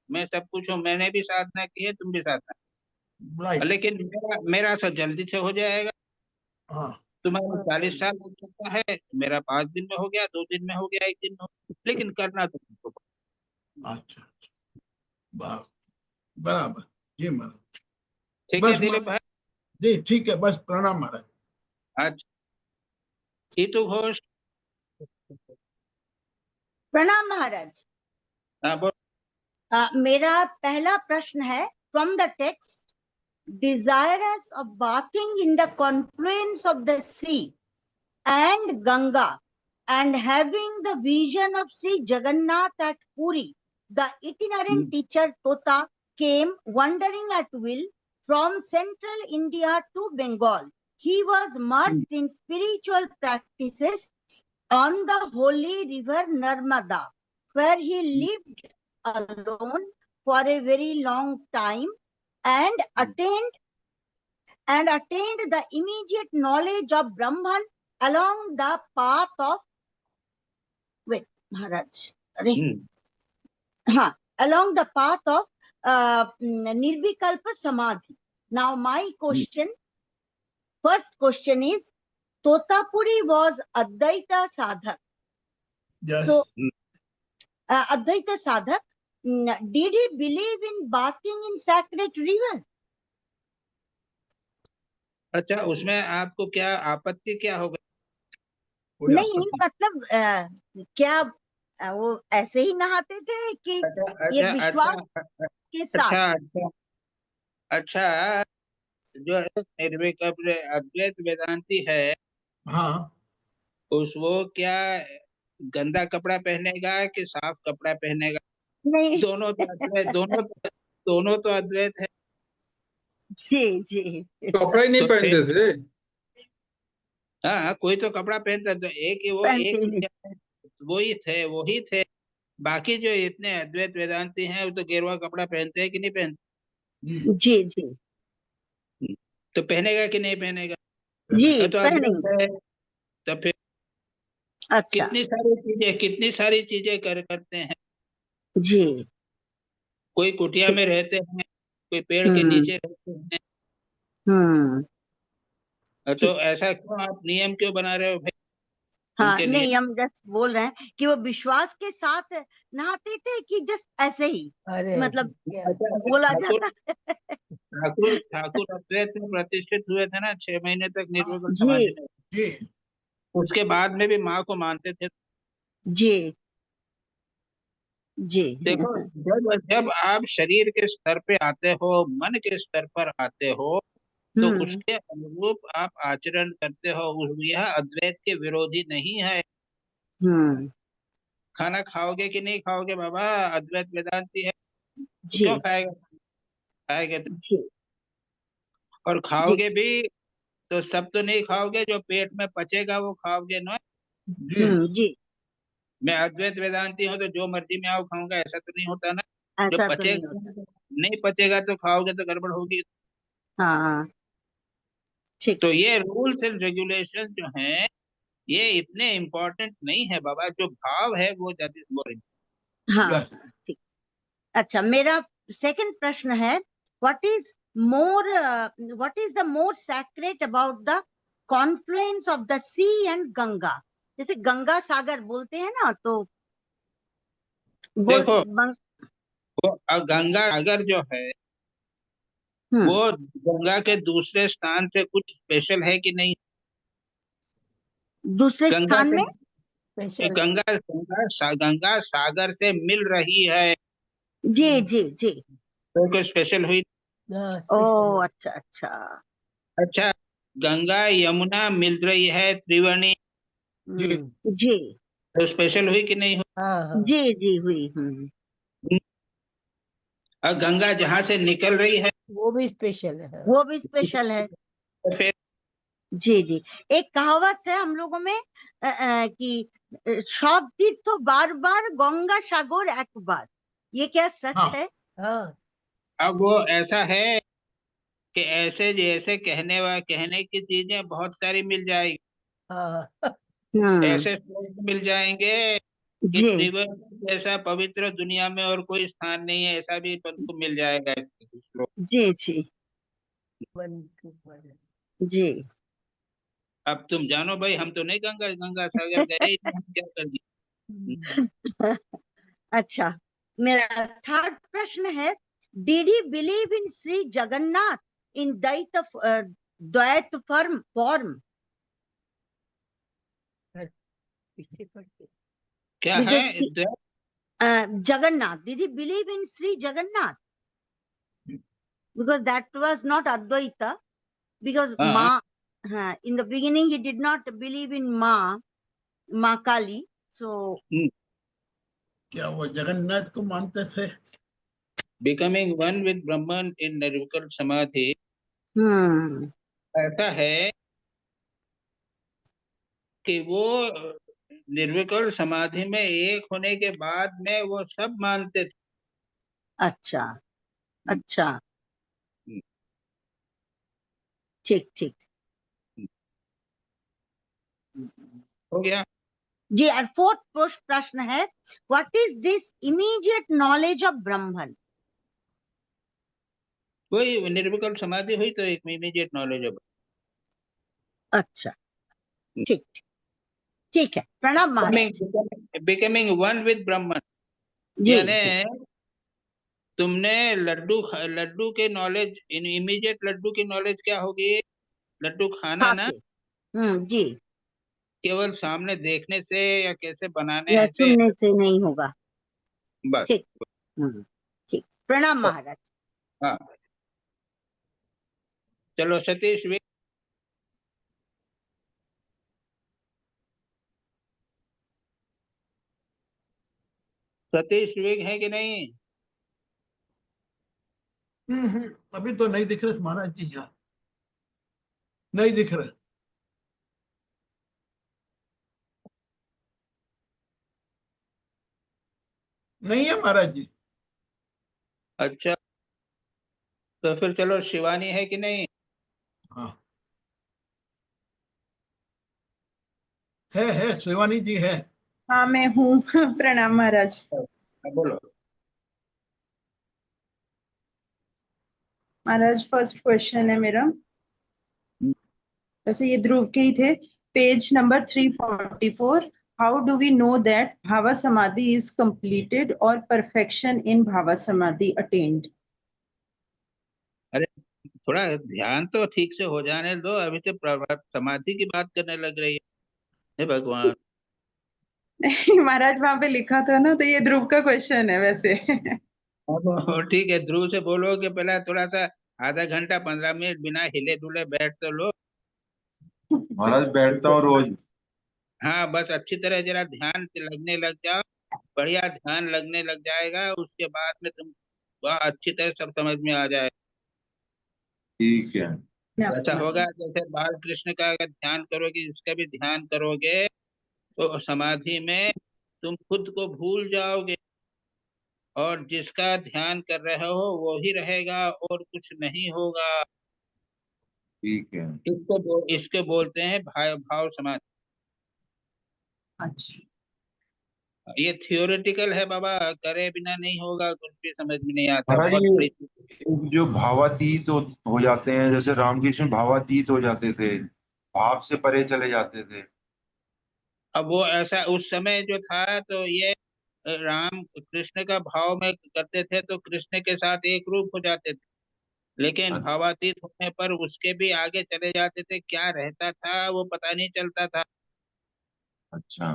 मैं सब कुछ हूँ, मैंने भी साधना की है, तुम भी साधना, लेकिन मेरा सब जल्दी से हो जाएगा। तुम्हारा 40 साल लग सकता है, मेरा 5 दिन में हो गया, 2 दिन में हो गया, 1 दिन में हो गया, लेकिन करना तो तुमको। अच्छा, बराबर जी महाराज। ठीक है दिलीप भाई जी, ठीक है, बस प्रणाम महाराज। अच्छा, हीतु घोष। प्रणाम महाराज। हाँ बोल। मेरा पहला प्रश्न है, from the text, desirous of bathing in the confluence of the sea and Ganga and having the vision of Sri Jagannath at Puri, the itinerant teacher Tota came wandering at will from central India to Bengal. He was immersed in spiritual practices on the holy river Narmada, where he lived alone for a very long time and attained the immediate knowledge of Brahman along the path of along the path of Nirvikalpa Samadhi. Now my question, first question is, Totapuri was Advaita Sadhak. Yes. So Advaita Sadhak, did he believe in bathing in sacred river? अच्छा, उसमें आपको क्या आपत्ति क्या होगा? नहीं मतलब क्या वो ऐसे ही नहाते थे कि ये विश्वास के साथ? अच्छा, जो निर्विकल्प अद्वैत वेदांती है, हाँ, वो क्या गंदा कपड़ा पहनेगा कि साफ कपड़ा पहनेगा? नहीं, दोनों तो अद्वैत, दोनों तो अद्वैत है। जी जी, कपड़ा ही नहीं तो पहनते थे। हाँ, कोई तो कपड़ा पहनता, तो वो ही थे। बाकी जो इतने अद्वैत वेदांती हैं वो तो गेरुआ कपड़ा पहनते हैं कि नहीं पहनते? जी जी, तो पहनेगा कि नहीं पहनेगा? जी तो पहनेंगे। है, तो फिर अच्छा, कितनी सारी चीजें करते हैं जी। कोई कुटिया में रहते हैं, कोई पेड़ के नीचे रहते हैं। तो ऐसा क्यों आप नियम क्यों बना रहे हो भाई? हाँ नहीं, हम जस्ट बोल रहे हैं कि वो विश्वास के साथ नहाते थे कि जस्ट ऐसे ही, मतलब बोला जाता है। ठाकुर अद्वैत में प्रतिष्ठित हुए थे ना, 6 महीने तक निर्विकल्प समाधि में। उसके बाद में भी माँ को मानते थे। जी जी, देखो, जब आप शरीर के स्तर पे आते हो, मन के स्तर पर आते हो, तो उसके अनुरूप आप आचरण करते हो। यह अद्वैत के विरोधी नहीं है। खाना खाओगे कि नहीं खाओगे बाबा, अद्वैत वेदांती है, तो क्यों खाएगा तो? और खाओगे भी तो सब तो नहीं खाओगे, जो पेट में पचेगा वो खाओगे ना। जी, मैं अद्वैत वेदांती हूँ तो जो मर्जी में आओ खाऊंगा, ऐसा तो नहीं होता ना। जो पचेगा नहीं पचेगा तो खाओगे तो गड़बड़ होगी। हाँ ठीक। तो ये रूल्स एंड रेगुलेशन जो हैं ये इतने इम्पोर्टेंट नहीं है बाबा, जो भाव है वो दैट इज मोर इम्पोर्टेंट। हाँ ठीक। अच्छा, मेरा सेकंड प्रश्न है, what is the more sacred about the confluence of the sea and Ganga? जैसे गंगा सागर बोलते हैं ना, तो देखो वो गंगा सागर जो है वो गंगा के दूसरे स्थान से कुछ स्पेशल है कि नहीं? दूसरे स्थान में गंगा सागर से मिल रही है। जी जी जी, तो कोई स्पेशल हुई? ओह अच्छा अच्छा। अच्छा, गंगा यमुना मिल रही है त्रिवेणी, जी, तो स्पेशल हुई कि नहीं हुई? जी जी हुई। और गंगा जहाँ से निकल रही है वो भी स्पेशल है। वो भी स्पेशल है। तो फिर जी जी, एक कहावत है हम लोगों में कि सब तीर्थ बार बार गंगा सागर एक बार, ये क्या सच है? अब वो ऐसा है कि ऐसे जैसे कहने की चीजें बहुत सारी मिल जाएगी, ऐसे श्लोक मिल जाएंगे कि जी त्रिवेणी जैसा पवित्र दुनिया में और कोई स्थान नहीं है, ऐसा भी तुमको मिल जाएगा श्लोक। जी जी जी। अब तुम जानो भाई, हम तो नहीं गंगा सागर गए ही नहीं, हम क्या करेंगे। अच्छा, मेरा थर्ड प्रश्न है, did he believe in Shri Jagannath in Dvaita form? क्या है Jagannath, did he believe in Sri Jagannath? Because that was not Advaita. Because in the beginning he did not believe in Ma Kali. So क्या वो जगन्नाथ को मानते थे? Becoming one with Brahman in Nirvikal Samadhi, ऐसा है कि वो निर्विकल्प समाधि में एक होने के बाद में वो सब मानते थे। अच्छा अच्छा, ठीक ठीक हो गया जी। और फोर्थ प्रश्न है, what is this immediate knowledge of Brahman? कोई निर्विकल्प समाधि हुई तो एक इमीडिएट नॉलेज होगा। अच्छा, ठीक ठीक है, प्रणाम महाराज। बिकमिंग वन विद ब्रह्मन, यानी तुमने लड्डू के नॉलेज, इन इमीडिएट लड्डू की नॉलेज क्या होगी? लड्डू खाना ना, जी, केवल सामने देखने से या कैसे बनाने या से सुनने से नहीं होगा। बस। ठीक ठीक, प्रणाम महाराज। हाँ, चलो सतीश भी। सतीश विग है कि नहीं? अभी तो नहीं दिख रहे महाराज जी, यहाँ नहीं दिख रहे। नहीं है महाराज जी। अच्छा, तो फिर चलो शिवानी है कि नहीं? हाँ है, शिवानी जी है। हाँ मैं हूँ। प्रणाम महाराज। बोलो महाराज, फर्स्ट क्वेश्चन है मेरा, वैसे ये ध्रुव के ही थे, page number 344। How do we know that bhava samadhi is completed और perfection in bhava samadhi attained? अरे थोड़ा ध्यान तो ठीक से हो जाने दो, अभी तो समाधि की बात करने लग रही है। हे भगवान। महाराज वहां पे लिखा था ना, तो ये ध्रुव का क्वेश्चन है वैसे। ठीक है, ध्रुव से बोलो कि पहले थोड़ा सा आधा घंटा 15 मिनट बिना हिले डुले बैठ तो लो। महाराज बैठता हूँ रोज। हाँ, बस अच्छी तरह जरा ध्यान से लगने लग जाओ, बढ़िया ध्यान लगने लग जाएगा, उसके बाद में तुम अच्छी तरह सब समझ में आ जाए। ठीक है। ऐसा होगा जैसे बाल कृष्ण का अगर ध्यान करोगे, इसका भी ध्यान करोगे तो समाधि में तुम खुद को भूल जाओगे, और जिसका ध्यान कर रहे हो वो ही रहेगा और कुछ नहीं होगा। ठीक है। इसके बोलते हैं भाव समाधि। अच्छा, ये थियोरेटिकल है बाबा, करे बिना नहीं होगा, कुछ भी समझ में नहीं आता। महाराज बहुत बड़ी ये जो भावातीत हो जाते हैं, जैसे रामकृष्ण भावातीत हो जाते थे, भाव से परे चले जाते थे। अब वो ऐसा उस समय जो था, तो ये राम कृष्ण का भाव में करते थे तो कृष्ण के साथ एक रूप हो जाते थे, लेकिन भावातीत होने पर उसके भी आगे चले जाते थे, क्या रहता था वो पता नहीं चलता था। अच्छा,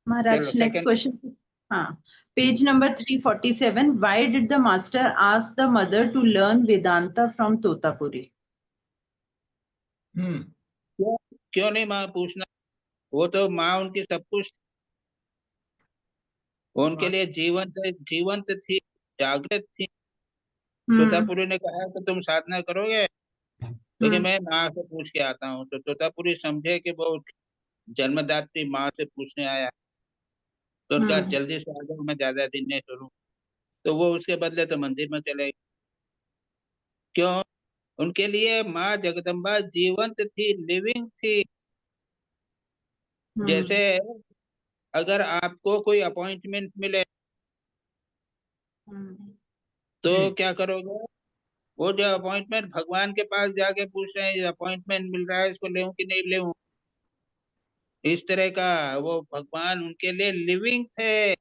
महाराज नेक्स्ट क्वेश्चन। हाँ, page number 347। Why did the master ask the mother to learn Vedanta from Totapuri? क्यों नहीं माँ पूछना, वो तो माँ उनकी सब कुछ, उनके लिए जीवंत थी, जागृत थी। तोतापुरी ने कहा कि तुम साधना करोगे, लेकिन मैं माँ से पूछ के आता हूँ, तो तोतापुरी समझे कि वो जन्मदात्री माँ से पूछने आया, तो उनका जल्दी से आ जाओ, मैं ज्यादा दिन नहीं करूँ। तो वो उसके बदले तो मंदिर में चले गए। क्यों? उनके लिए माँ जगदम्बा जीवंत थी, लिविंग थी। जैसे अगर आपको कोई अपॉइंटमेंट मिले तो क्या करोगे? वो जो अपॉइंटमेंट भगवान के पास जाके पूछ रहे हैं, अपॉइंटमेंट मिल रहा है, इसको लेऊं कि नहीं लेऊं, इस तरह का। वो भगवान उनके लिए लिविंग थे।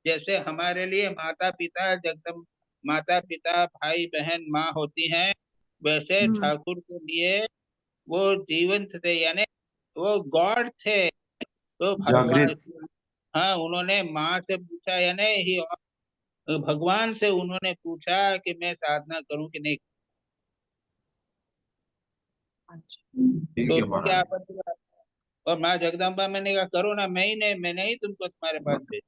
जैसे हमारे लिए माता पिता जगदम माता पिता भाई बहन माँ होती हैं, वैसे ठाकुर के लिए वो जीवंत थे, यानी वो गॉड थे। तो भगवान, हाँ, उन्होंने माँ से पूछा, यानी ही भगवान से उन्होंने पूछा कि मैं साधना करूं कि नहीं। तो क्या आपत्ति? और माँ जगदम्बा मैंने कहा करो ना, मैं नहीं तुमको तुम्हारे पास भेज।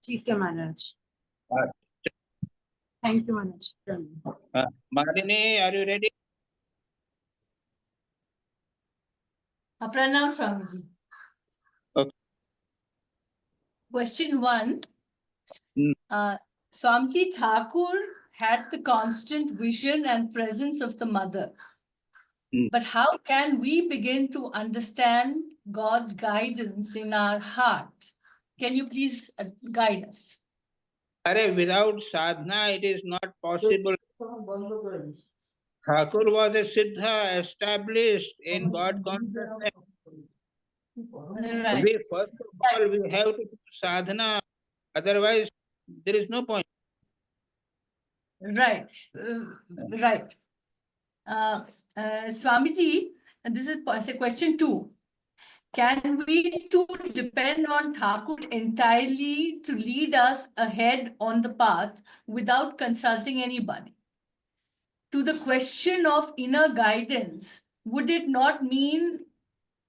ठीक है Maharaj, thank you Maharaj. Malini, are you ready? Pranam Swamiji. Okay. Question 1. Swamiji Thakur had the constant vision and presence of the mother. But how can we begin to understand God's guidance in our heart? Can you please guide us? Without sadhana, it is not possible. Thakur was a siddha established in God consciousness. Right. First of all, we have to do sadhana. Otherwise, there is no point. Right. Right. Swamiji, this is question 2. Can we too depend on Thakur entirely to lead us ahead on the path without consulting anybody? To the question of inner guidance, would it not mean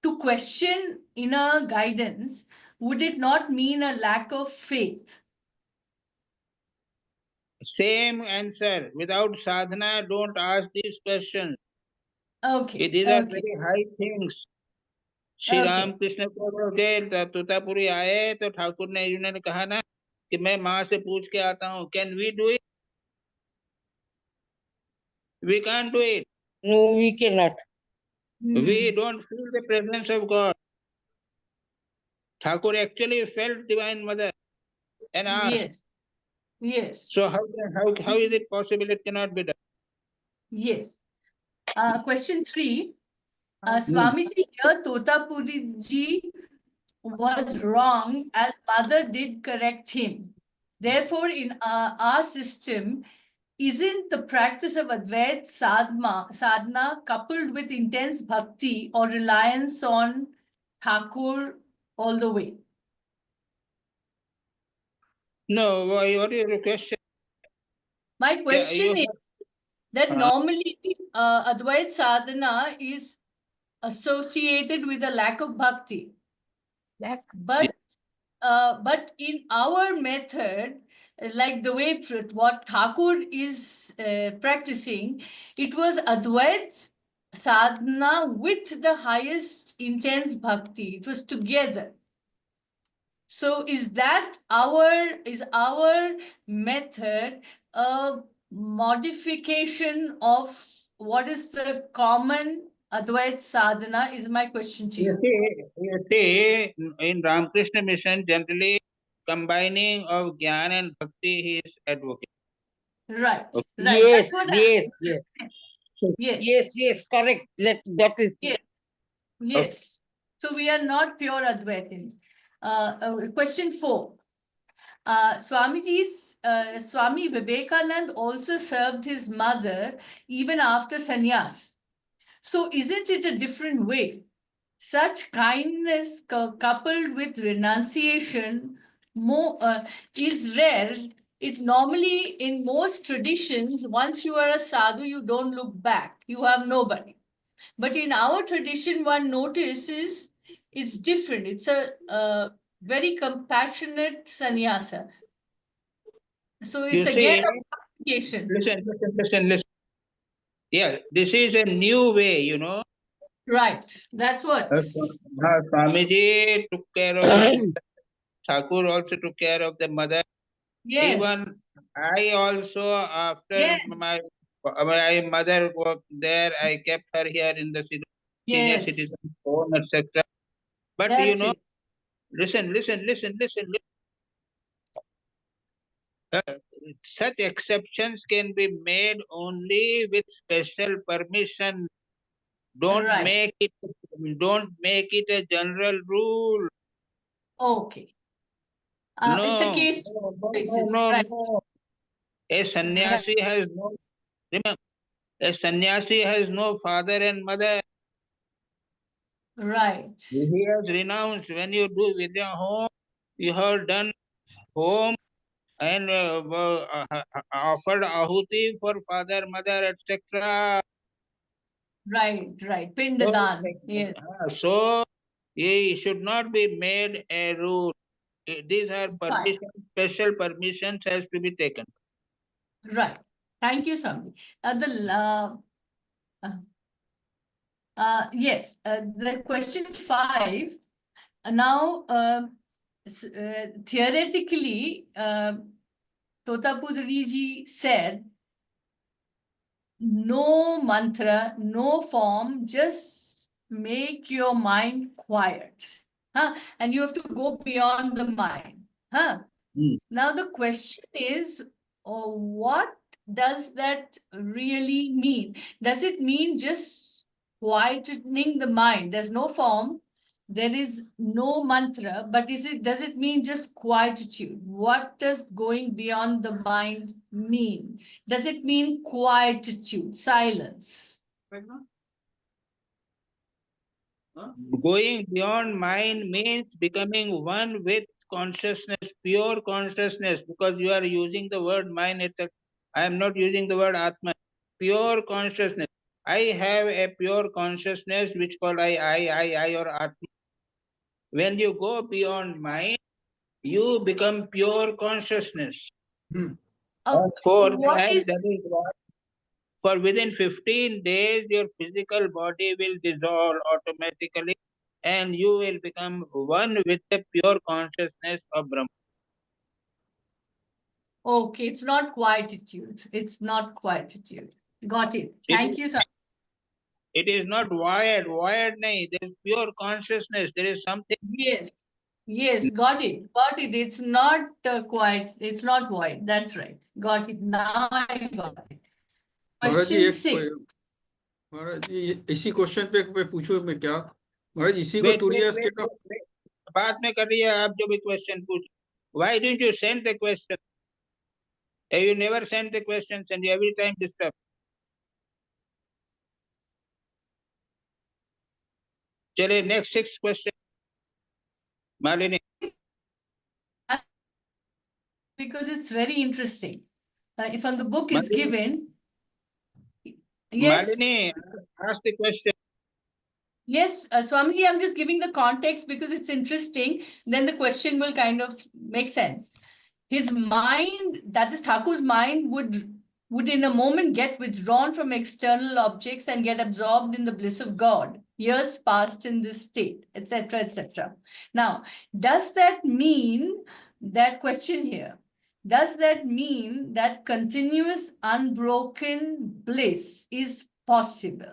to question inner guidance? Would it not mean a lack of faith? Same answer. Without sadhana, don't ask these questions. Okay. These are very high things. Shri Ram Krishna को तोतापुरी आए तो ठाकुर ने उन्होंने कहा ना कि मैं माँ से पूछ के आता हूँ। Can we do it? We can do it. No, we cannot. We don't feel the presence of God. Thakur actually felt Divine Mother and asked. Yes. Yes. So how is it possible? It cannot be done. Yes. Question 3. Swamiji, here Totapuri ji was wrong as mother did correct him. Therefore, in our system, isn't the practice of Advait sadhana coupled with intense bhakti or reliance on Thakur all the way? No, what is your question? My question is that normally Advait sadhana is associated with a lack of bhakti. But in our method, like the way what Thakur is practicing, it was Advait sadhana with the highest intense bhakti. It was together. So is our method a modification of what is the common Advait sadhana is my question to you. You see, in Ramakrishna Mission, generally combining of Jnana and Bhakti he is advocate. Right. Okay. Right. Yes, correct. That is. Yes. Yes. Okay. So we are not pure Advaitins. Question 4. Swami Vivekanand also served his mother even after sannyas. So isn't it a different way? Such kindness coupled with renunciation is rare. It's normally in most traditions, once you are a sadhu, you don't look back. You have nobody. But in our tradition, one notices it's different. It's a very compassionate sannyasa. So it's again a modification. Listen. Yeah, this is a new way, you know. Right. That's what. Swamiji took care of Thakur also took care of the mother. Yes. Even I also, after Yes. my mother was there, I kept her here in the senior Yes. citizen home, etc. But That's you know, it. listen. Such exceptions can be made only with special permission. Don't Right. make it a general rule. Okay. No, It's a case basis. Right. no. A sannyasi has no, remember, a sannyasi has no father and mother. Right. He has renounced. When you do Vidya home, you have done home and offered ahuti for father, mother, etc. Right. Pindadan. Yes. So it should not be made a rule. These are permissions, special permissions has to be taken. Right. Thank you, Swami. Yes, the question 5. Now, theoretically, Totapudri ji said, no mantra, no form, just make your mind quiet. And you have to go beyond the mind. Now the question is, what does that really mean? Does it mean just quietening the mind? There's no form, there is no mantra, but does it mean just quietude? What does going beyond the mind mean? Does it mean quietude, silence? Going beyond mind means becoming one with consciousness, pure consciousness, because you are using the word mind. I am not using the word Atma. Pure consciousness. I have a pure consciousness which called I or Atma. When you go beyond mind, you become pure consciousness. For within 15 days, your physical body will dissolve automatically and you will become one with the pure consciousness of Brahma. Okay, it's not quietude. It's not quietude. Got it. Thank you, sir. It is not wired. Nahi. There is pure consciousness. There is something. Yes, got it. It's not quiet. It's not void. That's right. Got it. Now I got it. Question 6. महाराज जी इसी क्वेश्चन पे मैं पूछूं मैं क्या महाराज इसी को तुरिया बात में कर रही है आप जो भी क्वेश्चन पूछ Why didn't you send the question? You never send the questions and you every time disturb. चलिए next 6 question. Malini. Because it's very interesting. If on the book is given. Yes. Malini, ask the question. Yes, Swamiji, I'm just giving the context because it's interesting. Then the question will kind of make sense. His mind, that is Thakur's mind, would in a moment get withdrawn from external objects and get absorbed in the bliss of God. Years passed in this state, etc., etc. Now, does that mean, that question here, does that mean that continuous unbroken bliss is possible?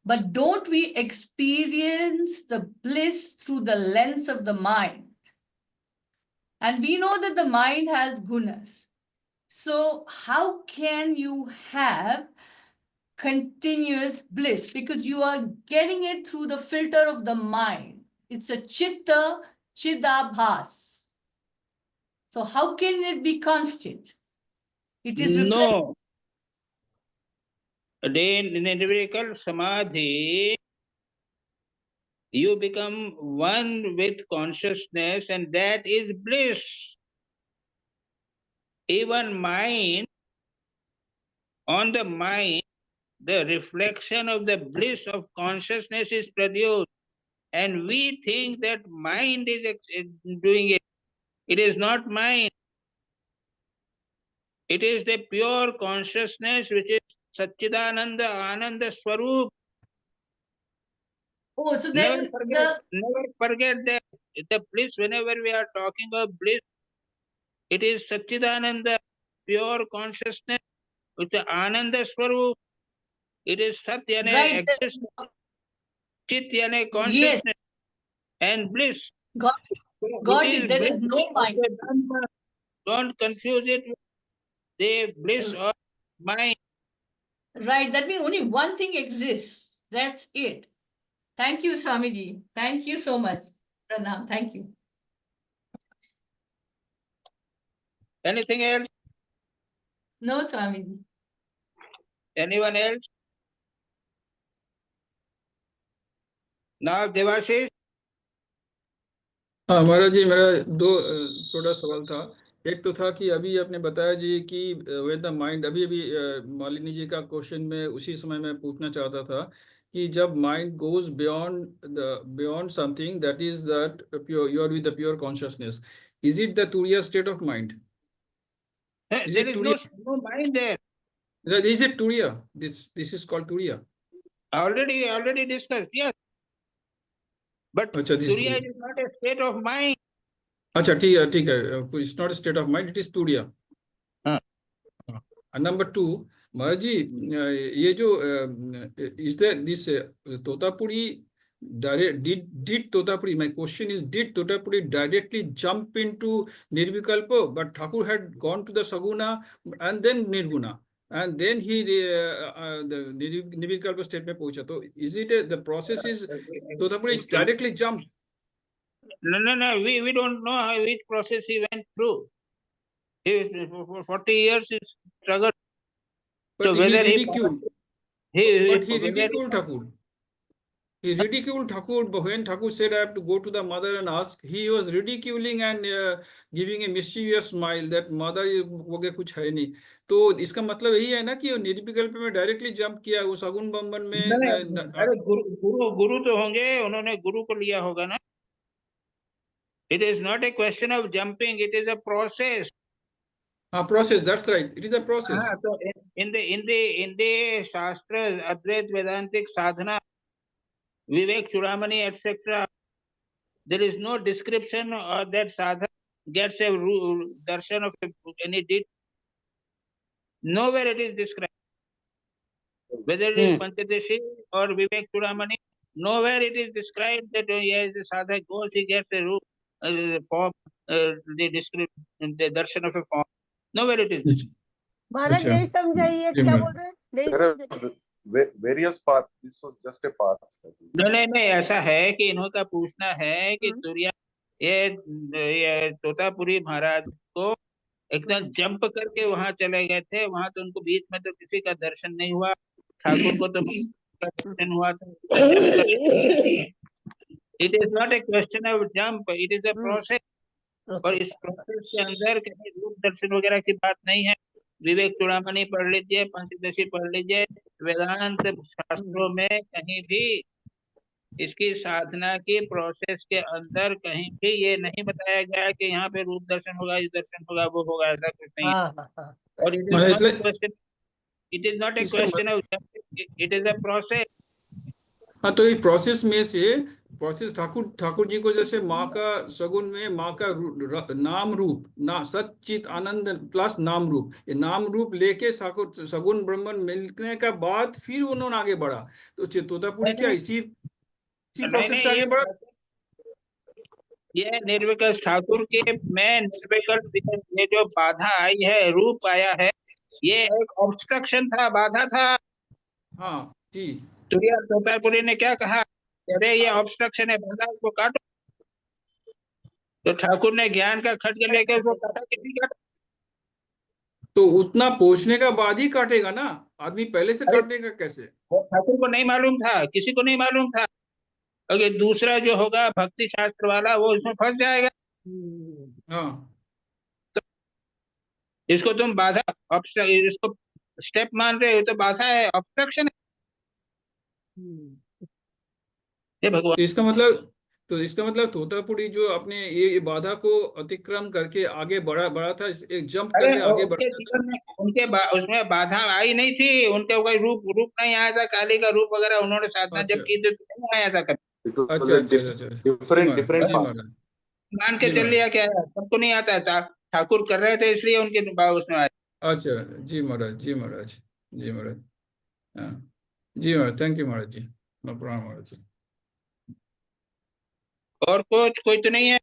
But don't we experience the bliss through the lens of the mind? And we know that the mind has gunas. So how can you have continuous bliss? Because you are getting it through the filter of the mind. It's a chitta chidabhas. So how can it be constant? It is no. In nirvikalpa samadhi, you become one with consciousness and that is bliss. Even mind, on the mind, the reflection of the bliss of consciousness is produced. And we think that mind is doing it. It is not mind. It is the pure consciousness which is Satchidananda, Ananda Swarup. Oh, so then never forget that The bliss, whenever we are talking of bliss, it is Satchidananda, pure consciousness, with the Ananda Swarup. It is Sat yani Right. existence, Chit yani Yes. consciousness, and bliss. Got it. There is no mind. Don't confuse it with the bliss of mind. Right. That means only one thing exists. That's it. Thank you, Swamiji. Thank you so much. Pranam. Thank you. Anything else? No, Swamiji. Anyone else? Now, Devashish. हाँ महाराज जी, मेरा दो थोड़ा सवाल था। एक तो था कि अभी आपने बताया जी कि विद द माइंड, अभी अभी मालिनी जी का क्वेश्चन में उसी समय मैं पूछना चाहता था कि जब mind goes beyond something that is that pure, you are with the pure consciousness, is it the turiya state of mind? There is no mind there. Is it Turiya? This is called Turiya. Already discussed, yes. But Turiya is not a state of mind. अच्छा ठीक है, it's not a state of mind, it is Turiya. And number two, महाराज जी, ये जो is there this Totapuri did Totapuri, my question is, did Totapuri directly jump into Nirvikalpa, but Thakur had gone to the Saguna and then Nirguna, and then he the Nirvikalpa state में पहुंचा? तो is it the process is Totapuri is directly jump? No, we don't know how which process he went through. For 40 years he struggled. But so he whether ridiculed. he ridiculed Thakur. He ridiculed Thakur when Thakur said, I have to go to the mother and ask. He was ridiculing and giving a mischievous smile that mother वगैरह कुछ है नहीं. तो इसका मतलब यही है ना कि निर्विकल्प में डायरेक्टली जंप किया, वो सगुन बम्बन में. अरे गुरु तो होंगे, उन्होंने गुरु को लिया होगा ना. It is not a question of jumping, it is a process. Process, that's right, it is a process. So in the Shastras, Advait Vedantic Sadhana, Vivek Chudamani, etc., there is no description or that sadhana gets a darshan of any deed. Nowhere it is described. Whether it is Panchadashi or Vivek Chudamani, nowhere it is described that yes, the sadhak goes, he gets a form, the description, the darshan of a form. Nowhere it is. महाराज नहीं समझाइए क्या बोल रहे हैं? नहीं समझाइए. Various paths. This was just a path. नहीं, ऐसा है कि इन्हों का पूछना है कि तुरिया ये तोतापुरी महाराज को एकदम जंप करके वहां चले गए थे. वहां तो उनको बीच में तो किसी का दर्शन नहीं हुआ. ठाकुर को तो दर्शन हुआ था. It is not a question of jump, it is a process. और इस प्रोसेस के अंदर कहीं रूप दर्शन वगैरह की बात नहीं है. विवेक चूड़ामणि पढ़ लीजिए, पंचदशी पढ़ लीजिए, वेदांत शास्त्रों में कहीं भी इसकी साधना की प्रोसेस के अंदर कहीं भी ये नहीं बताया गया कि यहाँ पे रूप दर्शन होगा, इस दर्शन होगा, वो होगा, ऐसा कुछ नहीं है. और it is not a question of it is a process. हाँ, तो ये प्रोसेस में से प्रोसेस ठाकुर जी को जैसे माँ का सगुन में माँ का नाम रूप ना सच्चित आनंद प्लस नाम रूप, ये नाम रूप लेके सगुन ब्रह्मन मिलने का बाद फिर उन्होंने आगे बढ़ा. तो तोतापुरी क्या इसी प्रोसेस से आगे बढ़ा? ये निर्विकल्प ठाकुर के में निर्विकल्प ये जो बाधा आई है, रूप आया है, ये एक ऑब्स्ट्रक्शन था, बाधा था. हाँ जी. तोतापुरी ने क्या कहा? अरे ये ऑब्स्ट्रक्शन है, बाधा, उसको काटो. तो ठाकुर ने ज्ञान का खड्ग लेके उसको काटा कि नहीं काटा? तो उतना पहुंचने का बाद ही काटेगा ना आदमी, पहले से काटेगा कैसे? ठाकुर को नहीं मालूम था, किसी को नहीं मालूम था. अगर दूसरा जो होगा भक्ति शास्त्र वाला, वो इसमें फंस जाएगा. हाँ, तो इसको तुम बाधा, इसको स्टेप मान रहे हो, तो बाधा है, ऑब्स्ट्रक्शन है. ये भगवान. तो इसका मतलब तोतापुरी जो अपने ये बाधा को अतिक्रम करके आगे बढ़ा था, एक जंप करके आगे बढ़ा. उनके उसमें बाधा आई नहीं थी. उनके कोई रूप नहीं आया था, काली का रूप वगैरह उन्होंने साधना जब की थी तो नहीं आया था कभी. अच्छा. different path. मान के जी चल महाराज। लिया क्या है, सबको नहीं आता था, ठाकुर कर रहे थे इसलिए उनके उसमें आया। अच्छा जी महाराज, जी महाराज, जी महाराज, हाँ जी महाराज, थैंक यू महाराज जी, प्रणाम महाराज जी। और कोई तो नहीं है,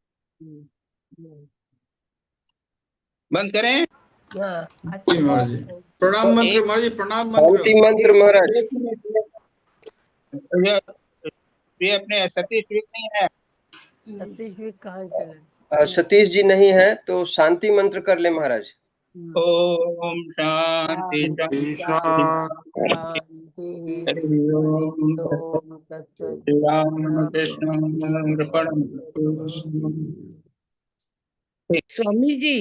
बंद करें। जी महाराज जी, प्रणाम मंत्र महाराज जी, प्रणाम शांति मंत्र। मंत्र महाराज। ये अपने सतीश नहीं है, सतीश कहाँ चले? सतीश जी नहीं है तो शांति मंत्र कर ले महाराज। ओम शांति स्वामी जी